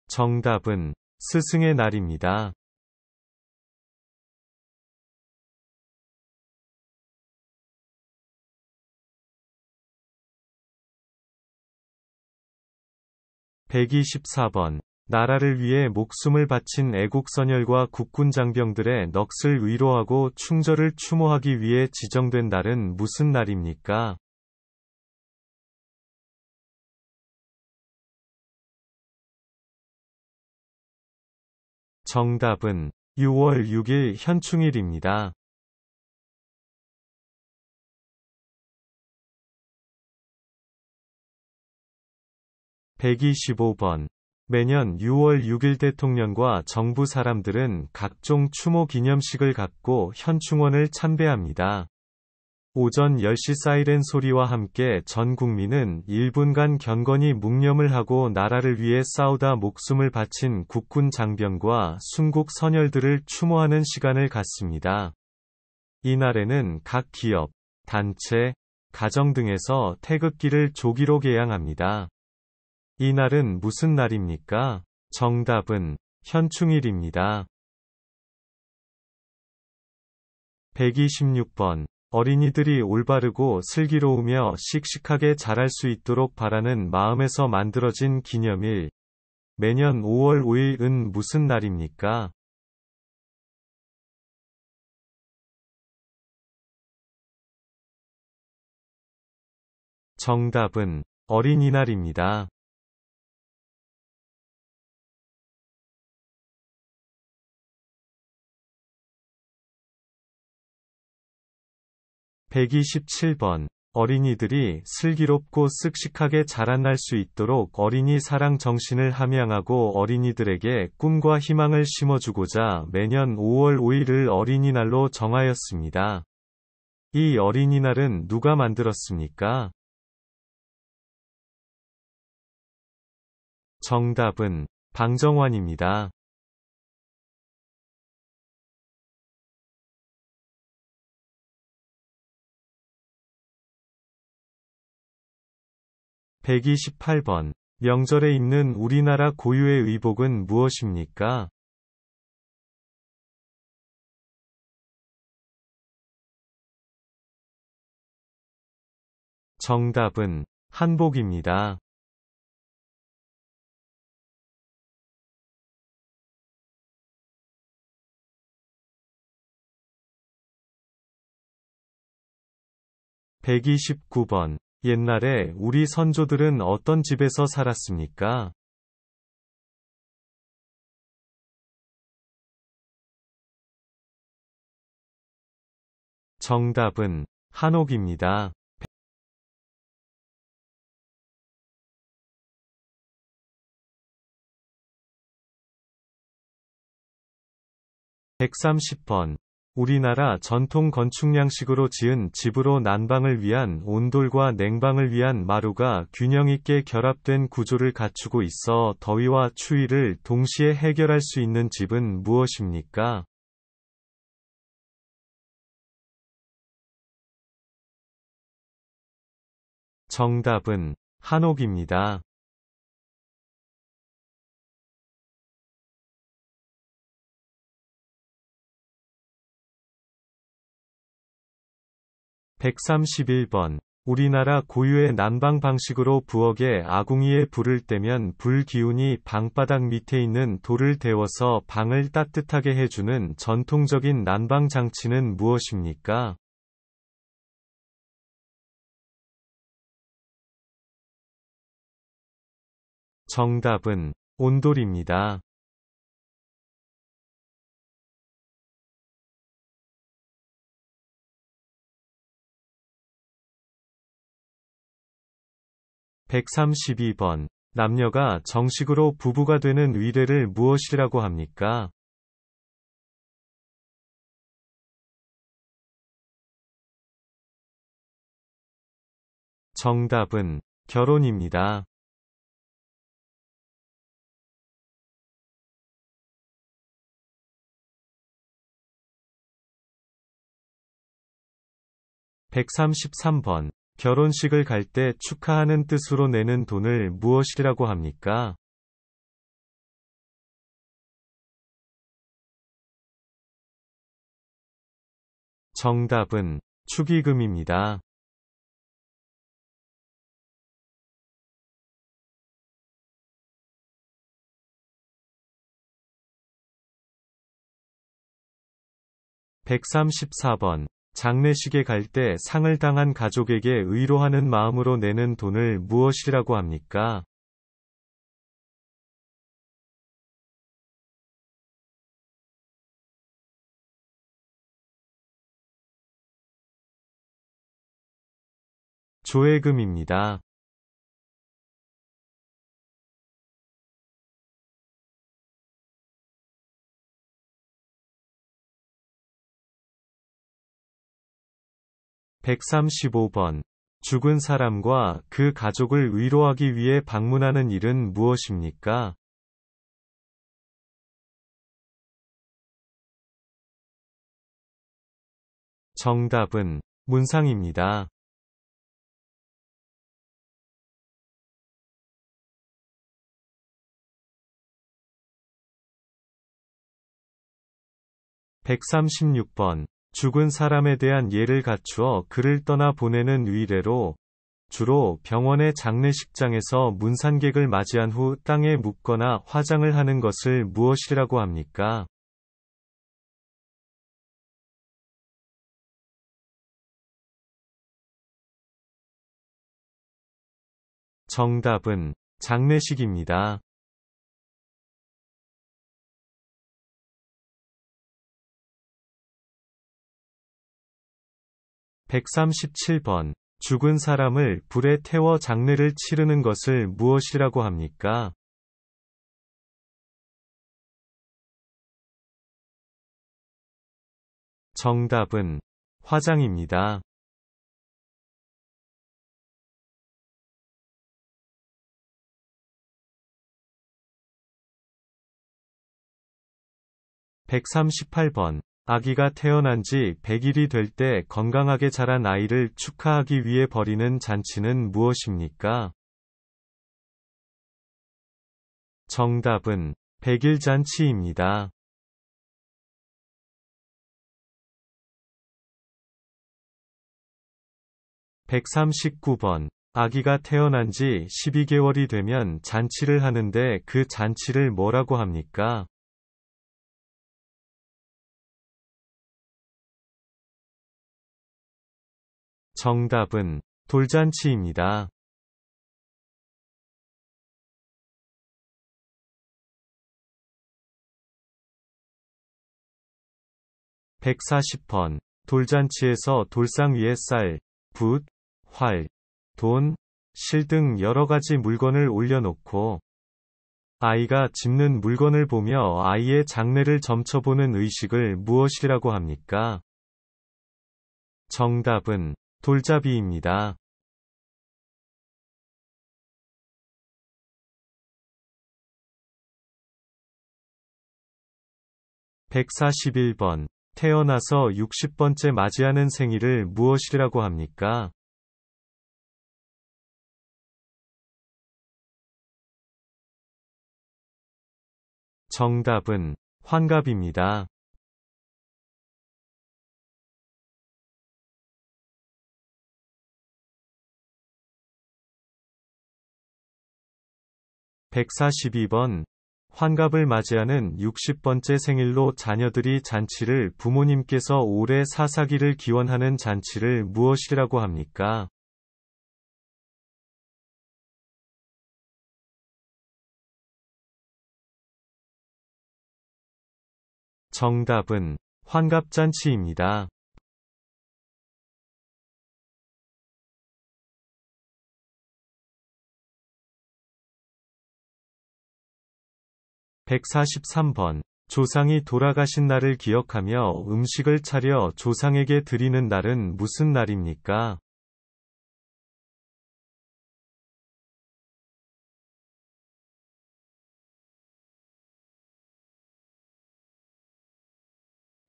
정답은 스승의 날입니다. 124번. 나라를 위해 목숨을 바친 애국선열과 국군 장병들의 넋을 위로하고 충절을 추모하기 위해 지정된 날은 무슨 날입니까? 정답은 6월 6일 현충일입니다. 125번. 매년 6월 6일 대통령과 정부 사람들은 각종 추모 기념식을 갖고 현충원을 참배합니다. 오전 10시 사이렌 소리와 함께 전 국민은 1분간 경건히 묵념을 하고 나라를 위해 싸우다 목숨을 바친 국군 장병과 순국 선열들을 추모하는 시간을 갖습니다. 이날에는 각 기업, 단체, 가정 등에서 태극기를 조기로 개양합니다. 이날은 무슨 날입니까? 정답은 현충일입니다. 126번. 어린이들이 올바르고 슬기로우며 씩씩하게 자랄 수 있도록 바라는 마음에서 만들어진 기념일. 매년 5월 5일은 무슨 날입니까? 정답은 어린이날입니다. 127번. 어린이들이 슬기롭고 쓱씩하게 자라날 수 있도록 어린이 사랑 정신을 함양하고 어린이들에게 꿈과 희망을 심어주고자 매년 5월 5일을 어린이날로 정하였습니다. 이 어린이날은 누가 만들었습니까? 정답은 방정환입니다. 128번. 명절에 입는 우리나라 고유의 의복은 무엇입니까? 정답은 한복입니다. 129번. 옛날에 우리 선조들은 어떤 집에서 살았습니까? 정답은 한옥입니다. 130번. 우리나라 전통 건축 양식으로 지은 집으로 난방을 위한 온돌과 냉방을 위한 마루가 균형 있게 결합된 구조를 갖추고 있어 더위와 추위를 동시에 해결할 수 있는 집은 무엇입니까? 정답은 한옥입니다. 131번. 우리나라 고유의 난방 방식으로 부엌에 아궁이에 불을 떼면 불 기운이 방바닥 밑에 있는 돌을 데워서 방을 따뜻하게 해주는 전통적인 난방 장치는 무엇입니까? 정답은 온돌입니다. 132번. 남녀가 정식으로 부부가 되는 의례를 무엇이라고 합니까? 정답은 결혼입니다. 133번. 결혼식을 갈 때 축하하는 뜻으로 내는 돈을 무엇이라고 합니까? 정답은 축의금입니다. 134번. 장례식에 갈 때 상을 당한 가족에게 의로하는 마음으로 내는 돈을 무엇이라고 합니까? 조회금입니다. 135번. 죽은 사람과 그 가족을 위로하기 위해 방문하는 일은 무엇입니까? 정답은 문상입니다. 136번. 죽은 사람에 대한 예를 갖추어 그를 떠나 보내는 의례로 주로 병원의 장례식장에서 문산객을 맞이한 후 땅에 묻거나 화장을 하는 것을 무엇이라고 합니까? 정답은 장례식입니다. 137번. 죽은 사람을 불에 태워 장례를 치르는 것을 무엇이라고 합니까? 정답은 화장입니다. 138번. 아기가 태어난 지 100일이 될 때 건강하게 자란 아이를 축하하기 위해 벌이는 잔치는 무엇입니까? 정답은 100일 잔치입니다. 139번. 아기가 태어난 지 12개월이 되면 잔치를 하는데 그 잔치를 뭐라고 합니까? 정답은 돌잔치입니다. 140번. 돌잔치에서 돌상 위에 쌀, 붓, 활, 돈, 실 등 여러 가지 물건을 올려놓고 아이가 짚는 물건을 보며 아이의 장래를 점쳐보는 의식을 무엇이라고 합니까? 정답은 돌잡이입니다. 141번. 태어나서 60번째 맞이하는 생일을 무엇이라고 합니까? 정답은 환갑입니다. 142번. 환갑을 맞이하는 60번째 생일로 자녀들이 잔치를 부모님께서 오래 사사기를 기원하는 잔치를 무엇이라고 합니까? 정답은 환갑잔치입니다. 143번. 조상이 돌아가신 날을 기억하며 음식을 차려 조상에게 드리는 날은 무슨 날입니까?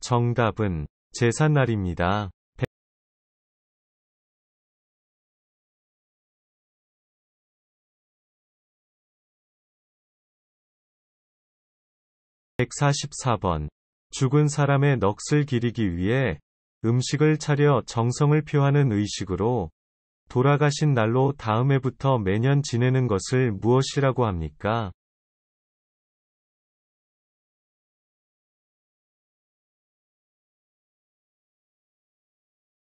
정답은 제삿날입니다. 144번. 죽은 사람의 넋을 기리기 위해 음식을 차려 정성을 표하는 의식으로 돌아가신 날로 다음 해부터 매년 지내는 것을 무엇이라고 합니까?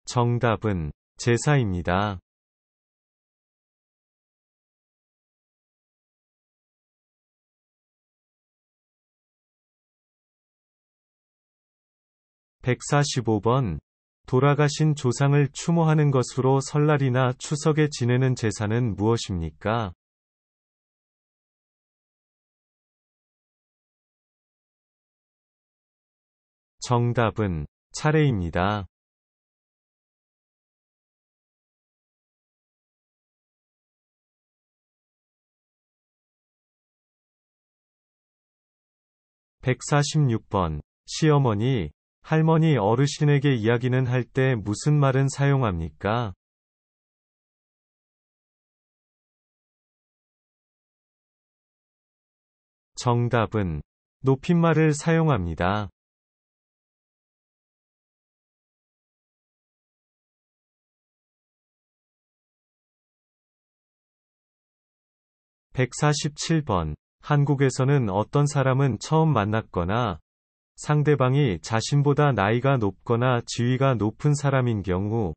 정답은 제사입니다. 145번. 돌아가신 조상을 추모하는 것으로 설날이나 추석에 지내는 제사는 무엇입니까? 정답은 차례입니다. 146번. 시어머니, 할머니 어르신에게 이야기는 할 때 무슨 말은 사용합니까? 정답은 높임말을 사용합니다. 147번. 한국에서는 어떤 사람은 처음 만났거나 상대방이 자신보다 나이가 높거나 지위가 높은 사람인 경우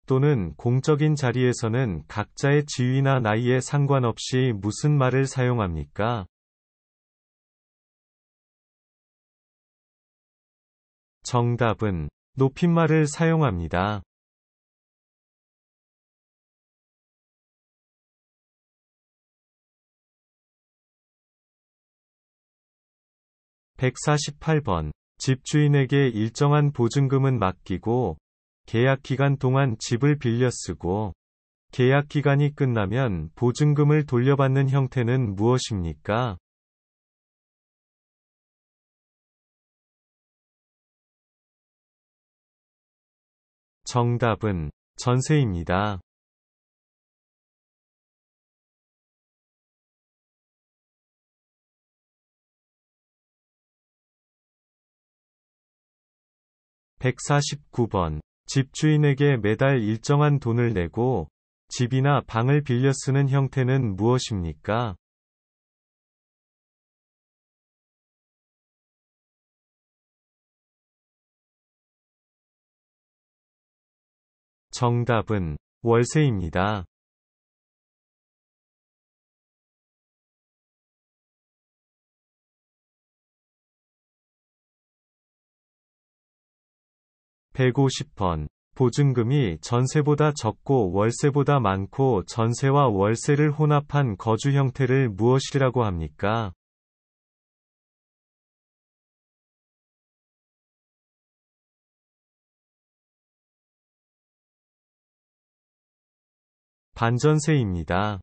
또는 공적인 자리에서는 각자의 지위나 나이에 상관없이 무슨 말을 사용합니까? 정답은 높임말을 사용합니다. 148번. 집주인에게 일정한 보증금은 맡기고 계약 기간 동안 집을 빌려 쓰고 계약 기간이 끝나면 보증금을 돌려받는 형태는 무엇입니까? 정답은 전세입니다. 149번. 집주인에게 매달 일정한 돈을 내고 집이나 방을 빌려 쓰는 형태는 무엇입니까? 정답은 월세입니다. 150번. 보증금이 전세보다 적고 월세보다 많고 전세와 월세를 혼합한 거주 형태를 무엇이라고 합니까? 반전세입니다.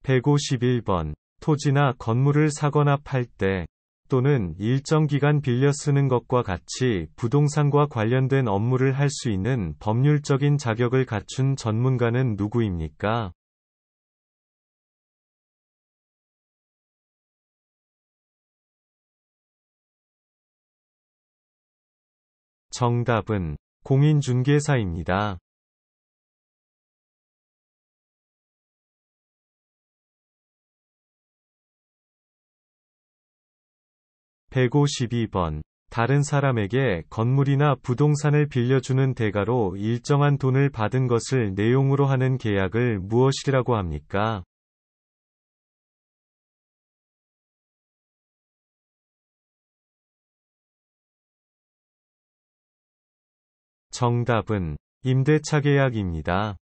151번. 토지나 건물을 사거나 팔 때 또는 일정 기간 빌려 쓰는 것과 같이 부동산과 관련된 업무를 할 수 있는 법률적인 자격을 갖춘 전문가는 누구입니까? 정답은 공인중개사입니다. 152번. 다른 사람에게 건물이나 부동산을 빌려주는 대가로 일정한 돈을 받은 것을 내용으로 하는 계약을 무엇이라고 합니까? 정답은 임대차 계약입니다.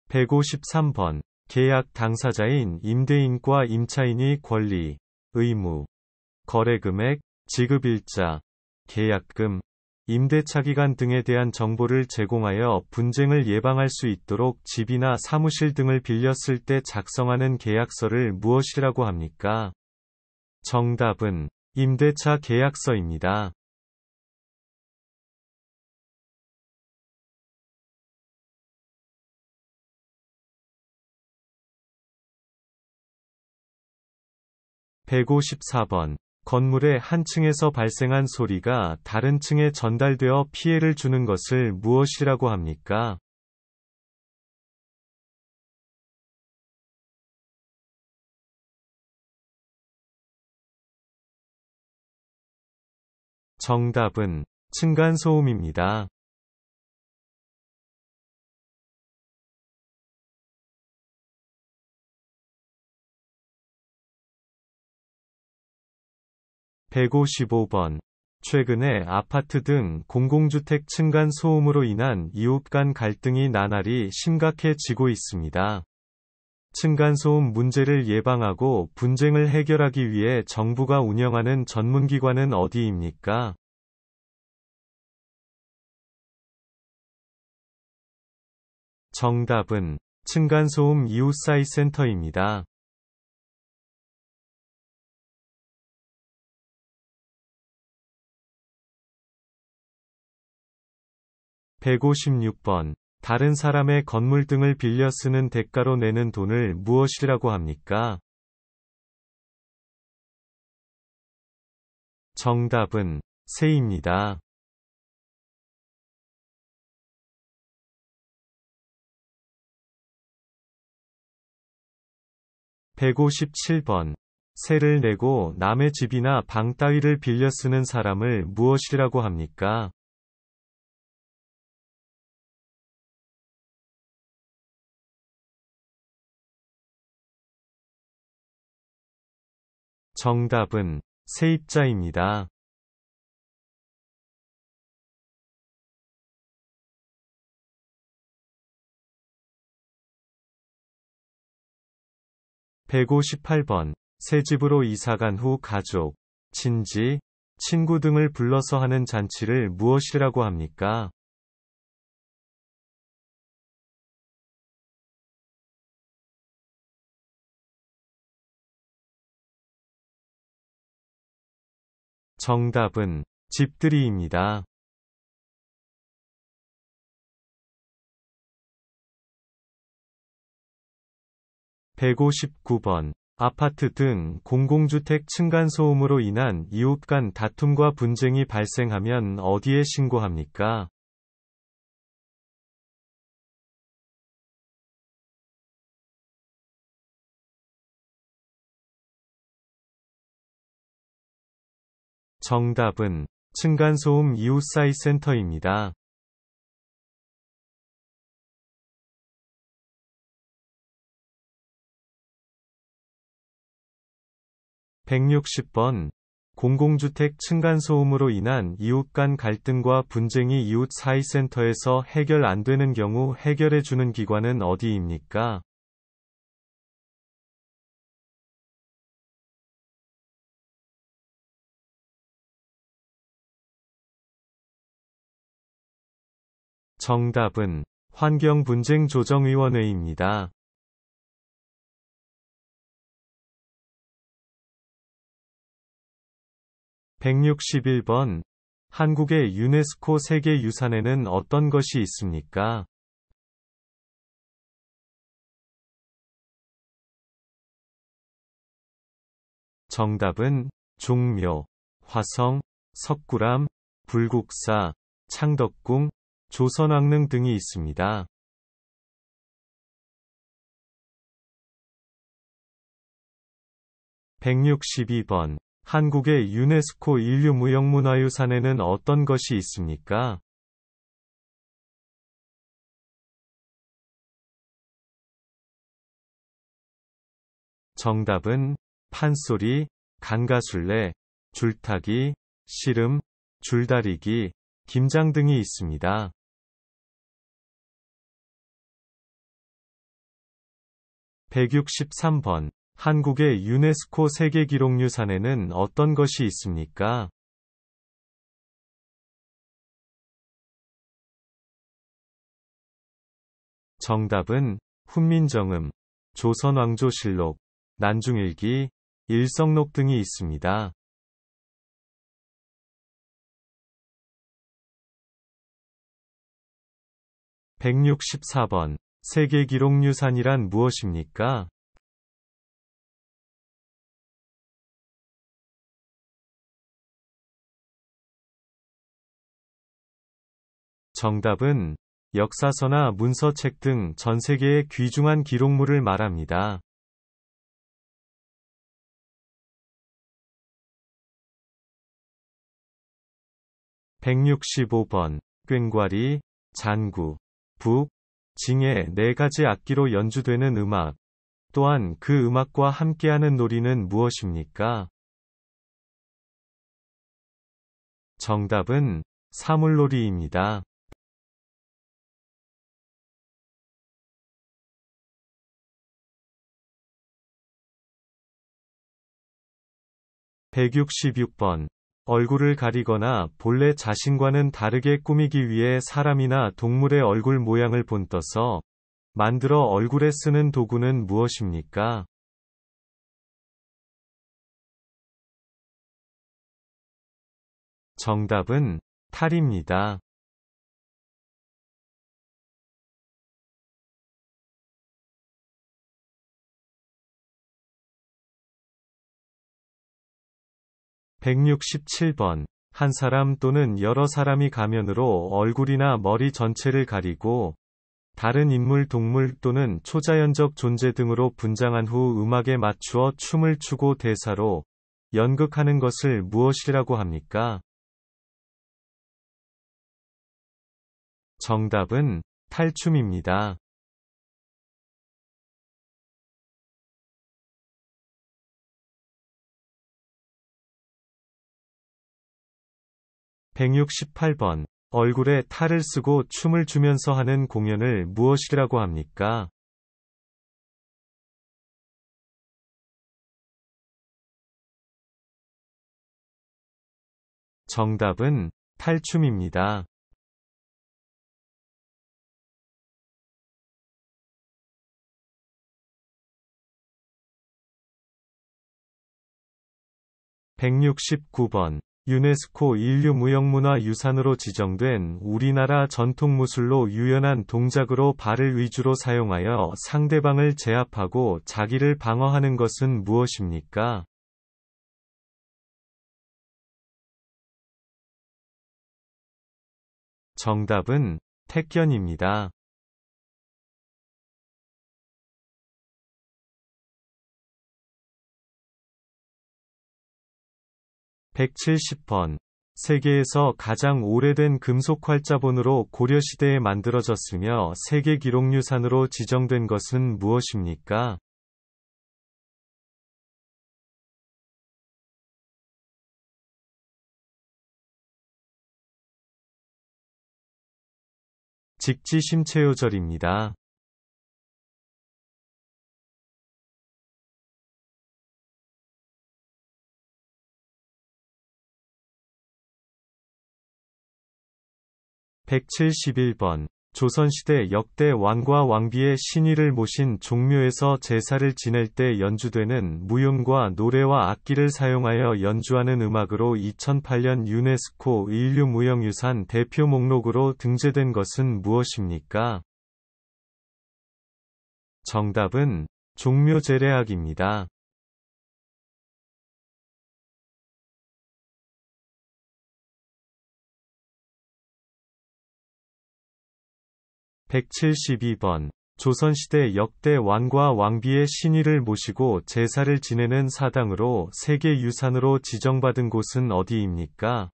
153번. 계약 당사자인 임대인과 임차인이 권리, 의무, 거래금액, 지급일자, 계약금, 임대차기간 등에 대한 정보를 제공하여 분쟁을 예방할 수 있도록 집이나 사무실 등을 빌렸을 때 작성하는 계약서를 무엇이라고 합니까? 정답은 임대차 계약서입니다. 154번. 건물의 한 층에서 발생한 소리가 다른 층에 전달되어 피해를 주는 것을 무엇이라고 합니까? 정답은 층간소음입니다. 155번. 최근에 아파트 등 공공주택 층간 소음으로 인한 이웃 간 갈등이 나날이 심각해지고 있습니다. 층간소음 문제를 예방하고 분쟁을 해결하기 위해 정부가 운영하는 전문기관은 어디입니까? 정답은 층간소음 이웃사이센터입니다. 156번. 다른 사람의 건물 등을 빌려 쓰는 대가로 내는 돈을 무엇이라고 합니까? 정답은 세입니다. 157번. 세를 내고 남의 집이나 방 따위를 빌려 쓰는 사람을 무엇이라고 합니까? 정답은 세입자입니다. 158번. 새 집으로 이사간 후 가족, 친지, 친구 등을 불러서 하는 잔치를 무엇이라고 합니까? 정답은 집들이입니다. 159번. 아파트 등 공공주택 층간소음으로 인한 이웃 간 다툼과 분쟁이 발생하면 어디에 신고합니까? 정답은 층간소음 이웃사이센터입니다. 160번. 공공주택 층간소음으로 인한 이웃 간 갈등과 분쟁이 이웃사이센터에서 해결 안 되는 경우 해결해주는 기관은 어디입니까? 정답은 환경분쟁조정위원회입니다. 161번. 한국의 유네스코 세계유산에는 어떤 것이 있습니까? 정답은 종묘, 화성, 석굴암, 불국사, 창덕궁, 조선왕릉 등이 있습니다. 162번. 한국의 유네스코 인류무형문화유산에는 어떤 것이 있습니까? 정답은 판소리, 강가술래, 줄타기, 씨름, 줄다리기, 김장 등이 있습니다. 163번. 한국의 유네스코 세계기록유산에는 어떤 것이 있습니까? 정답은 훈민정음, 조선왕조실록, 난중일기, 일성록 등이 있습니다. 164번. 세계기록유산이란 무엇입니까? 정답은 역사서나 문서책 등 전 세계의 귀중한 기록물을 말합니다. 165번. 꽹과리, 잔구, 북, 징의 네 가지 악기로 연주되는 음악. 또한 그 음악과 함께하는 놀이는 무엇입니까? 정답은 사물놀이입니다. 166번. 얼굴을 가리거나 본래 자신과는 다르게 꾸미기 위해 사람이나 동물의 얼굴 모양을 본떠서 만들어 얼굴에 쓰는 도구는 무엇입니까? 정답은 탈입니다. 167번. 한 사람 또는 여러 사람이 가면으로 얼굴이나 머리 전체를 가리고 다른 인물, 동물 또는 초자연적 존재 등으로 분장한 후 음악에 맞추어 춤을 추고 대사로 연극하는 것을 무엇이라고 합니까? 정답은 탈춤입니다. 168번. 얼굴에 탈을 쓰고 춤을 추면서 하는 공연을 무엇이라고 합니까? 정답은 탈춤입니다. 169번. 유네스코 인류무형문화유산으로 지정된 우리나라 전통무술로 유연한 동작으로 발을 위주로 사용하여 상대방을 제압하고 자기를 방어하는 것은 무엇입니까? 정답은 택견입니다. 170번. 세계에서 가장 오래된 금속 활자본으로 고려시대에 만들어졌으며 세계기록유산으로 지정된 것은 무엇입니까? 직지심체요절입니다. 171번. 조선시대 역대 왕과 왕비의 신위를 모신 종묘에서 제사를 지낼 때 연주되는 무용과 노래와 악기를 사용하여 연주하는 음악으로 2008년 유네스코 인류무형유산 대표 목록으로 등재된 것은 무엇입니까? 정답은 종묘제례악입니다. 172번. 조선시대 역대 왕과 왕비의 신의를 모시고 제사를 지내는 사당으로 세계유산으로 지정받은 곳은 어디입니까?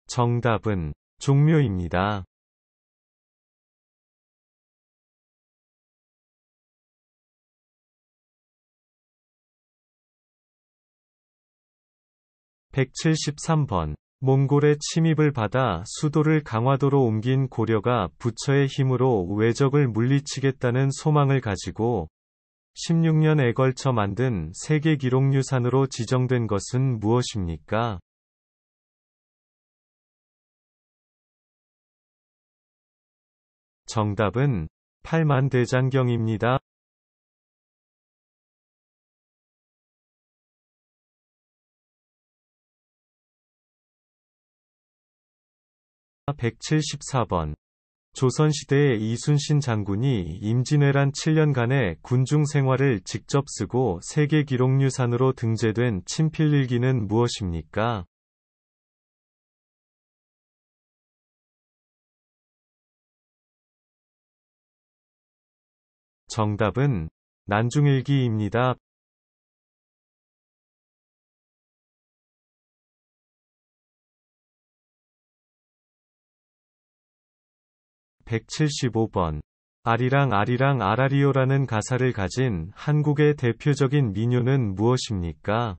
정답은 종묘입니다. (173번) 몽골의 침입을 받아 수도를 강화도로 옮긴 고려가 부처의 힘으로 외적을 물리치겠다는 소망을 가지고 16년에 걸쳐 만든 세계기록유산으로 지정된 것은 무엇입니까? 정답은 팔만대장경입니다. (174번) 조선시대의 이순신 장군이 임진왜란 7년간의 군중 생활을 직접 쓰고 세계기록유산으로 등재된 친필일기는 무엇입니까? 정답은 난중일기입니다. (175번) 아리랑 아리랑 아라리오라는 가사를 가진 한국의 대표적인 민요는 무엇입니까?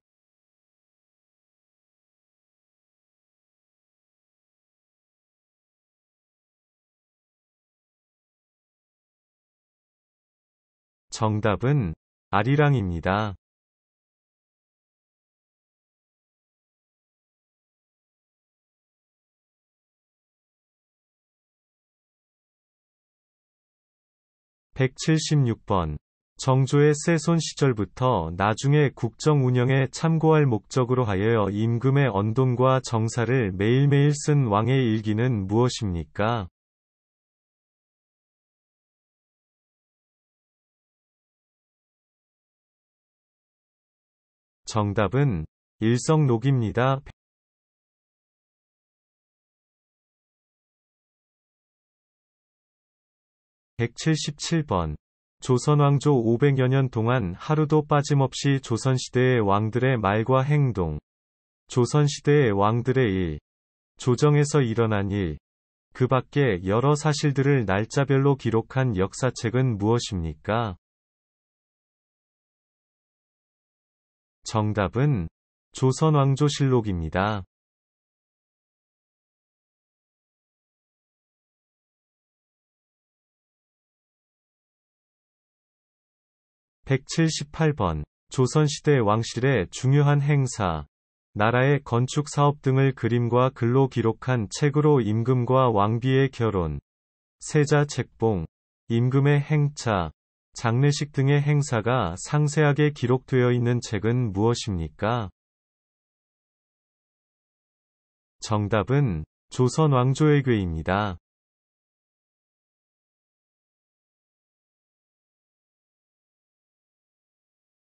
정답은 아리랑입니다. (176번) 정조의 세손 시절부터 나중에 국정 운영에 참고할 목적으로 하여 임금의 언돈과 정사를 매일매일 쓴 왕의 일기는 무엇입니까? 정답은 일성록입니다. (177번) 조선왕조 500여 년 동안 하루도 빠짐없이 조선시대의 왕들의 말과 행동, 조선시대의 왕들의 일, 조정에서 일어난 일, 그 밖에 여러 사실들을 날짜별로 기록한 역사책은 무엇입니까? 정답은 조선왕조실록입니다. (178번) 조선시대 왕실의 중요한 행사, 나라의 건축 사업 등을 그림과 글로 기록한 책으로 임금과 왕비의 결혼, 세자 책봉, 임금의 행차, 장례식 등의 행사가 상세하게 기록되어 있는 책은 무엇입니까? 정답은 조선왕조의궤입니다.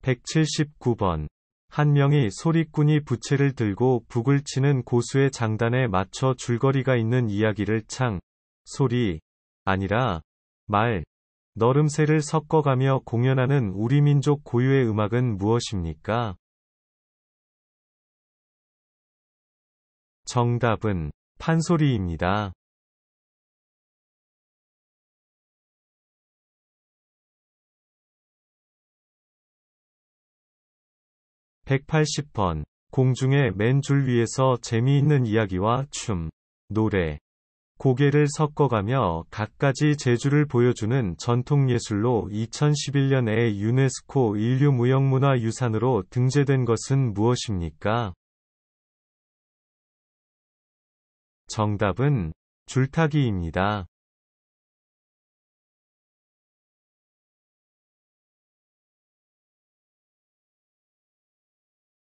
(179번) 한 명의 소리꾼이 부채를 들고 북을 치는 고수의 장단에 맞춰 줄거리가 있는 이야기를 창, 소리, 아니라 말, 너름새를 섞어가며 공연하는 우리 민족 고유의 음악은 무엇입니까? 정답은 판소리입니다. (180번) 공중의 맨 줄 위에서 재미있는 이야기와 춤, 노래, 고개를 섞어가며 갖가지 재주를 보여주는 전통예술로 2011년에 유네스코 인류무형문화유산으로 등재된 것은 무엇입니까? 정답은 줄타기입니다.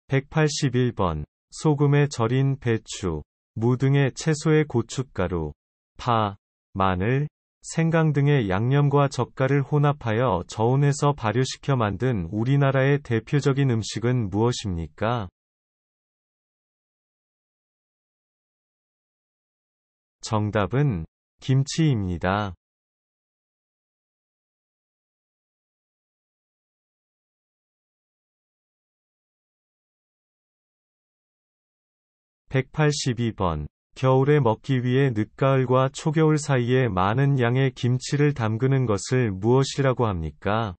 (181번) 소금에 절인 배추, 무 등의 채소의 고춧가루, 파, 마늘, 생강 등의 양념과 젓갈을 혼합하여 저온에서 발효시켜 만든 우리나라의 대표적인 음식은 무엇입니까? 정답은 김치입니다. 182번. 겨울에 먹기 위해 늦가을과 초겨울 사이에 많은 양의 김치를 담그는 것을 무엇이라고 합니까?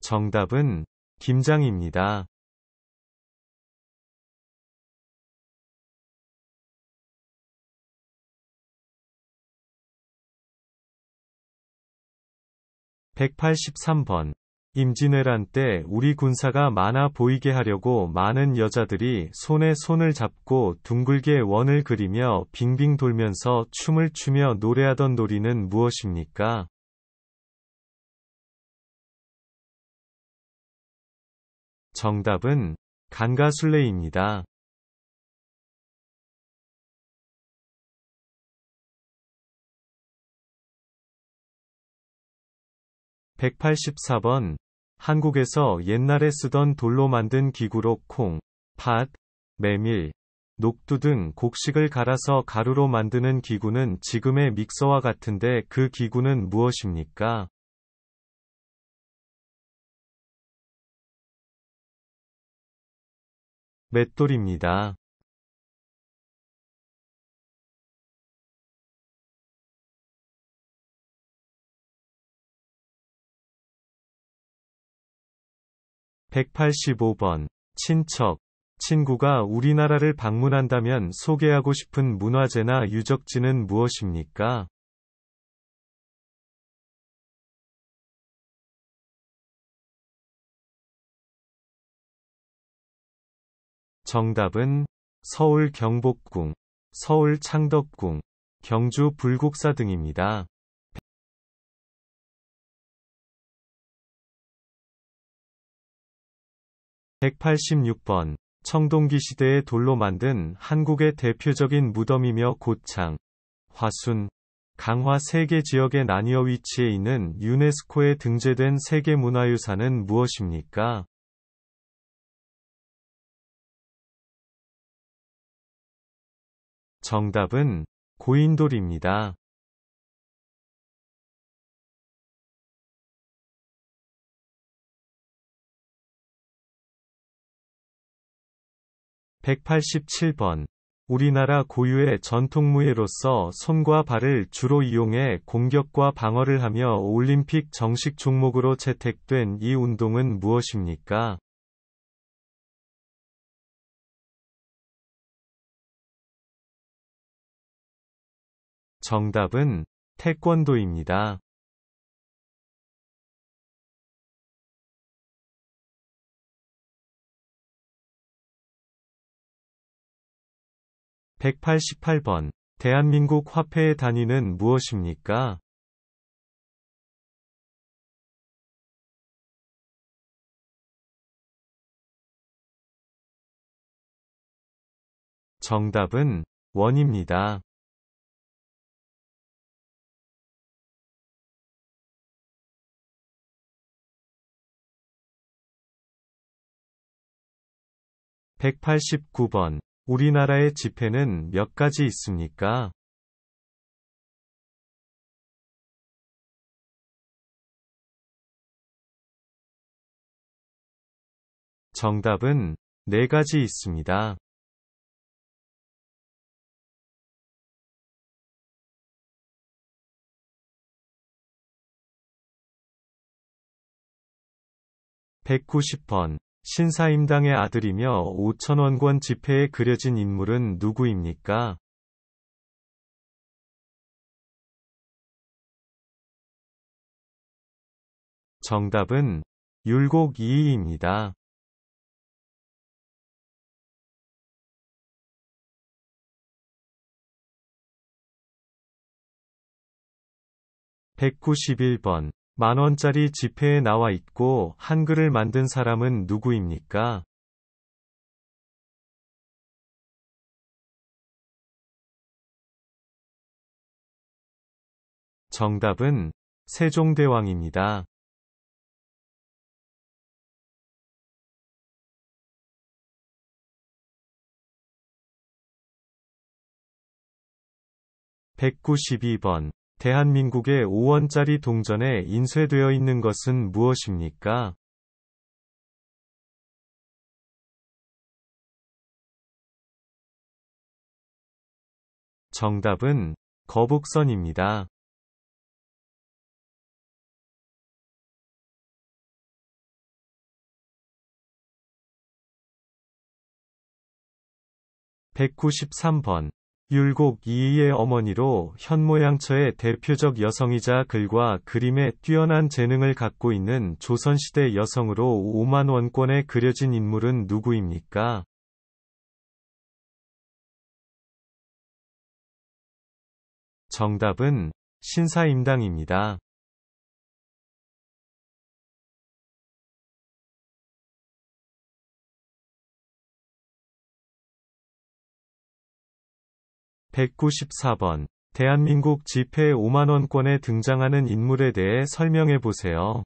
정답은 김장입니다. 183번. 임진왜란 때 우리 군사가 많아 보이게 하려고 많은 여자들이 손에 손을 잡고 둥글게 원을 그리며 빙빙 돌면서 춤을 추며 노래하던 놀이는 무엇입니까? 정답은 간가술래입니다. 184번. 한국에서 옛날에 쓰던 돌로 만든 기구로 콩, 팥, 메밀, 녹두 등 곡식을 갈아서 가루로 만드는 기구는 지금의 믹서와 같은데 그 기구는 무엇입니까? 맷돌입니다. 185번. 친척, 친구가 우리나라를 방문한다면 소개하고 싶은 문화재나 유적지는 무엇입니까? 정답은 서울 경복궁, 서울 창덕궁, 경주 불국사 등입니다. 186번. 청동기 시대의 돌로 만든 한국의 대표적인 무덤이며 고창, 화순, 강화 3개 지역에 나뉘어 위치해 있는 유네스코에 등재된 세계문화유산은 무엇입니까? 정답은 고인돌입니다. 187번. 우리나라 고유의 전통무예로서 손과 발을 주로 이용해 공격과 방어를 하며 올림픽 정식 종목으로 채택된 이 운동은 무엇입니까? 정답은 태권도입니다. 188번. 대한민국 화폐의 단위는 무엇입니까? 정답은 원입니다. 189번. 우리나라의 지폐는 몇 가지 있습니까? 정답은 4가지 있습니다. 190번. 신사임당의 아들이며 5,000원권 지폐에 그려진 인물은 누구입니까? 정답은 율곡 이이입니다. 191번. 만원짜리 지폐에 나와 있고 한글을 만든 사람은 누구입니까? 정답은 세종대왕입니다. 192번. 대한민국의 5원짜리 동전에 인쇄되어 있는 것은 무엇입니까? 정답은 거북선입니다. 193번. 율곡 이이의 어머니로 현모양처의 대표적 여성이자 글과 그림에 뛰어난 재능을 갖고 있는 조선시대 여성으로 5만 원권에 그려진 인물은 누구입니까? 정답은 신사임당입니다. 194번. 대한민국 지폐 5만원권에 등장하는 인물에 대해 설명해 보세요.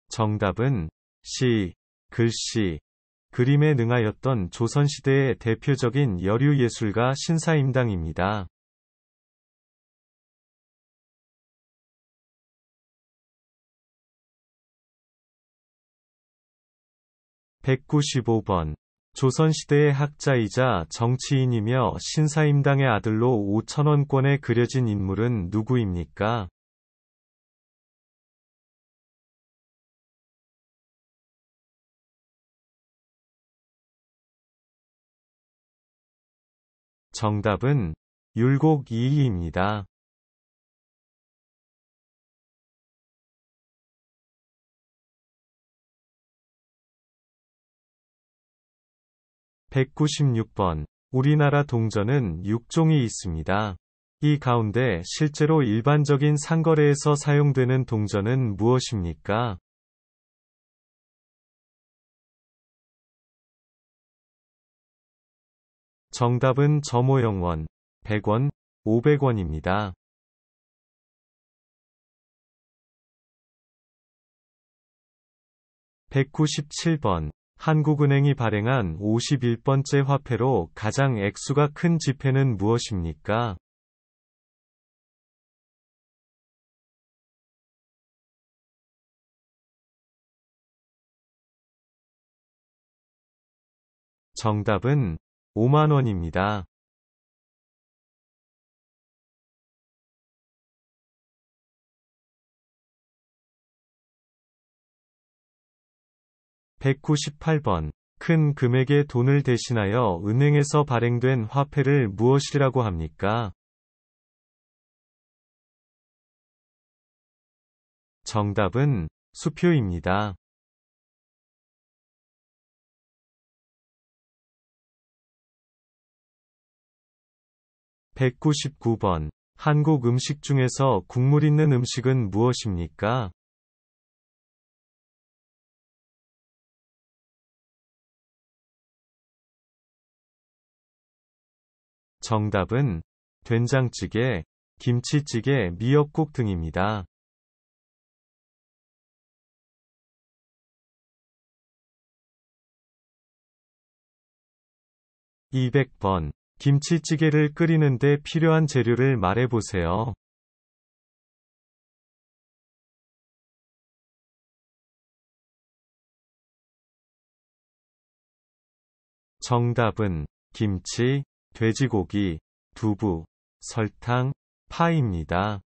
정답은 시, 글씨, 그림에 능하였던 조선시대의 대표적인 여류 예술가 신사임당입니다. 195번. 조선시대의 학자이자 정치인이며 신사임당의 아들로 5천원권에 그려진 인물은 누구입니까? 정답은 율곡 이이입니다. 196번. 우리나라 동전은 6종이 있습니다. 이 가운데 실제로 일반적인 상거래에서 사용되는 동전은 무엇입니까? 정답은 점오영원, 100원, 500원입니다. 197번. 한국은행이 발행한 51번째 화폐로 가장 액수가 큰 지폐는 무엇입니까? 정답은 5만원입니다. 198번. 큰 금액의 돈을 대신하여 은행에서 발행된 화폐를 무엇이라고 합니까? 정답은 수표입니다. 199번. 한국 음식 중에서 국물 있는 음식은 무엇입니까? 정답은 된장찌개, 김치찌개, 미역국 등입니다. 200번. 김치찌개를 끓이는데 필요한 재료를 말해보세요. 정답은 김치, 돼지고기, 두부, 설탕, 파입니다.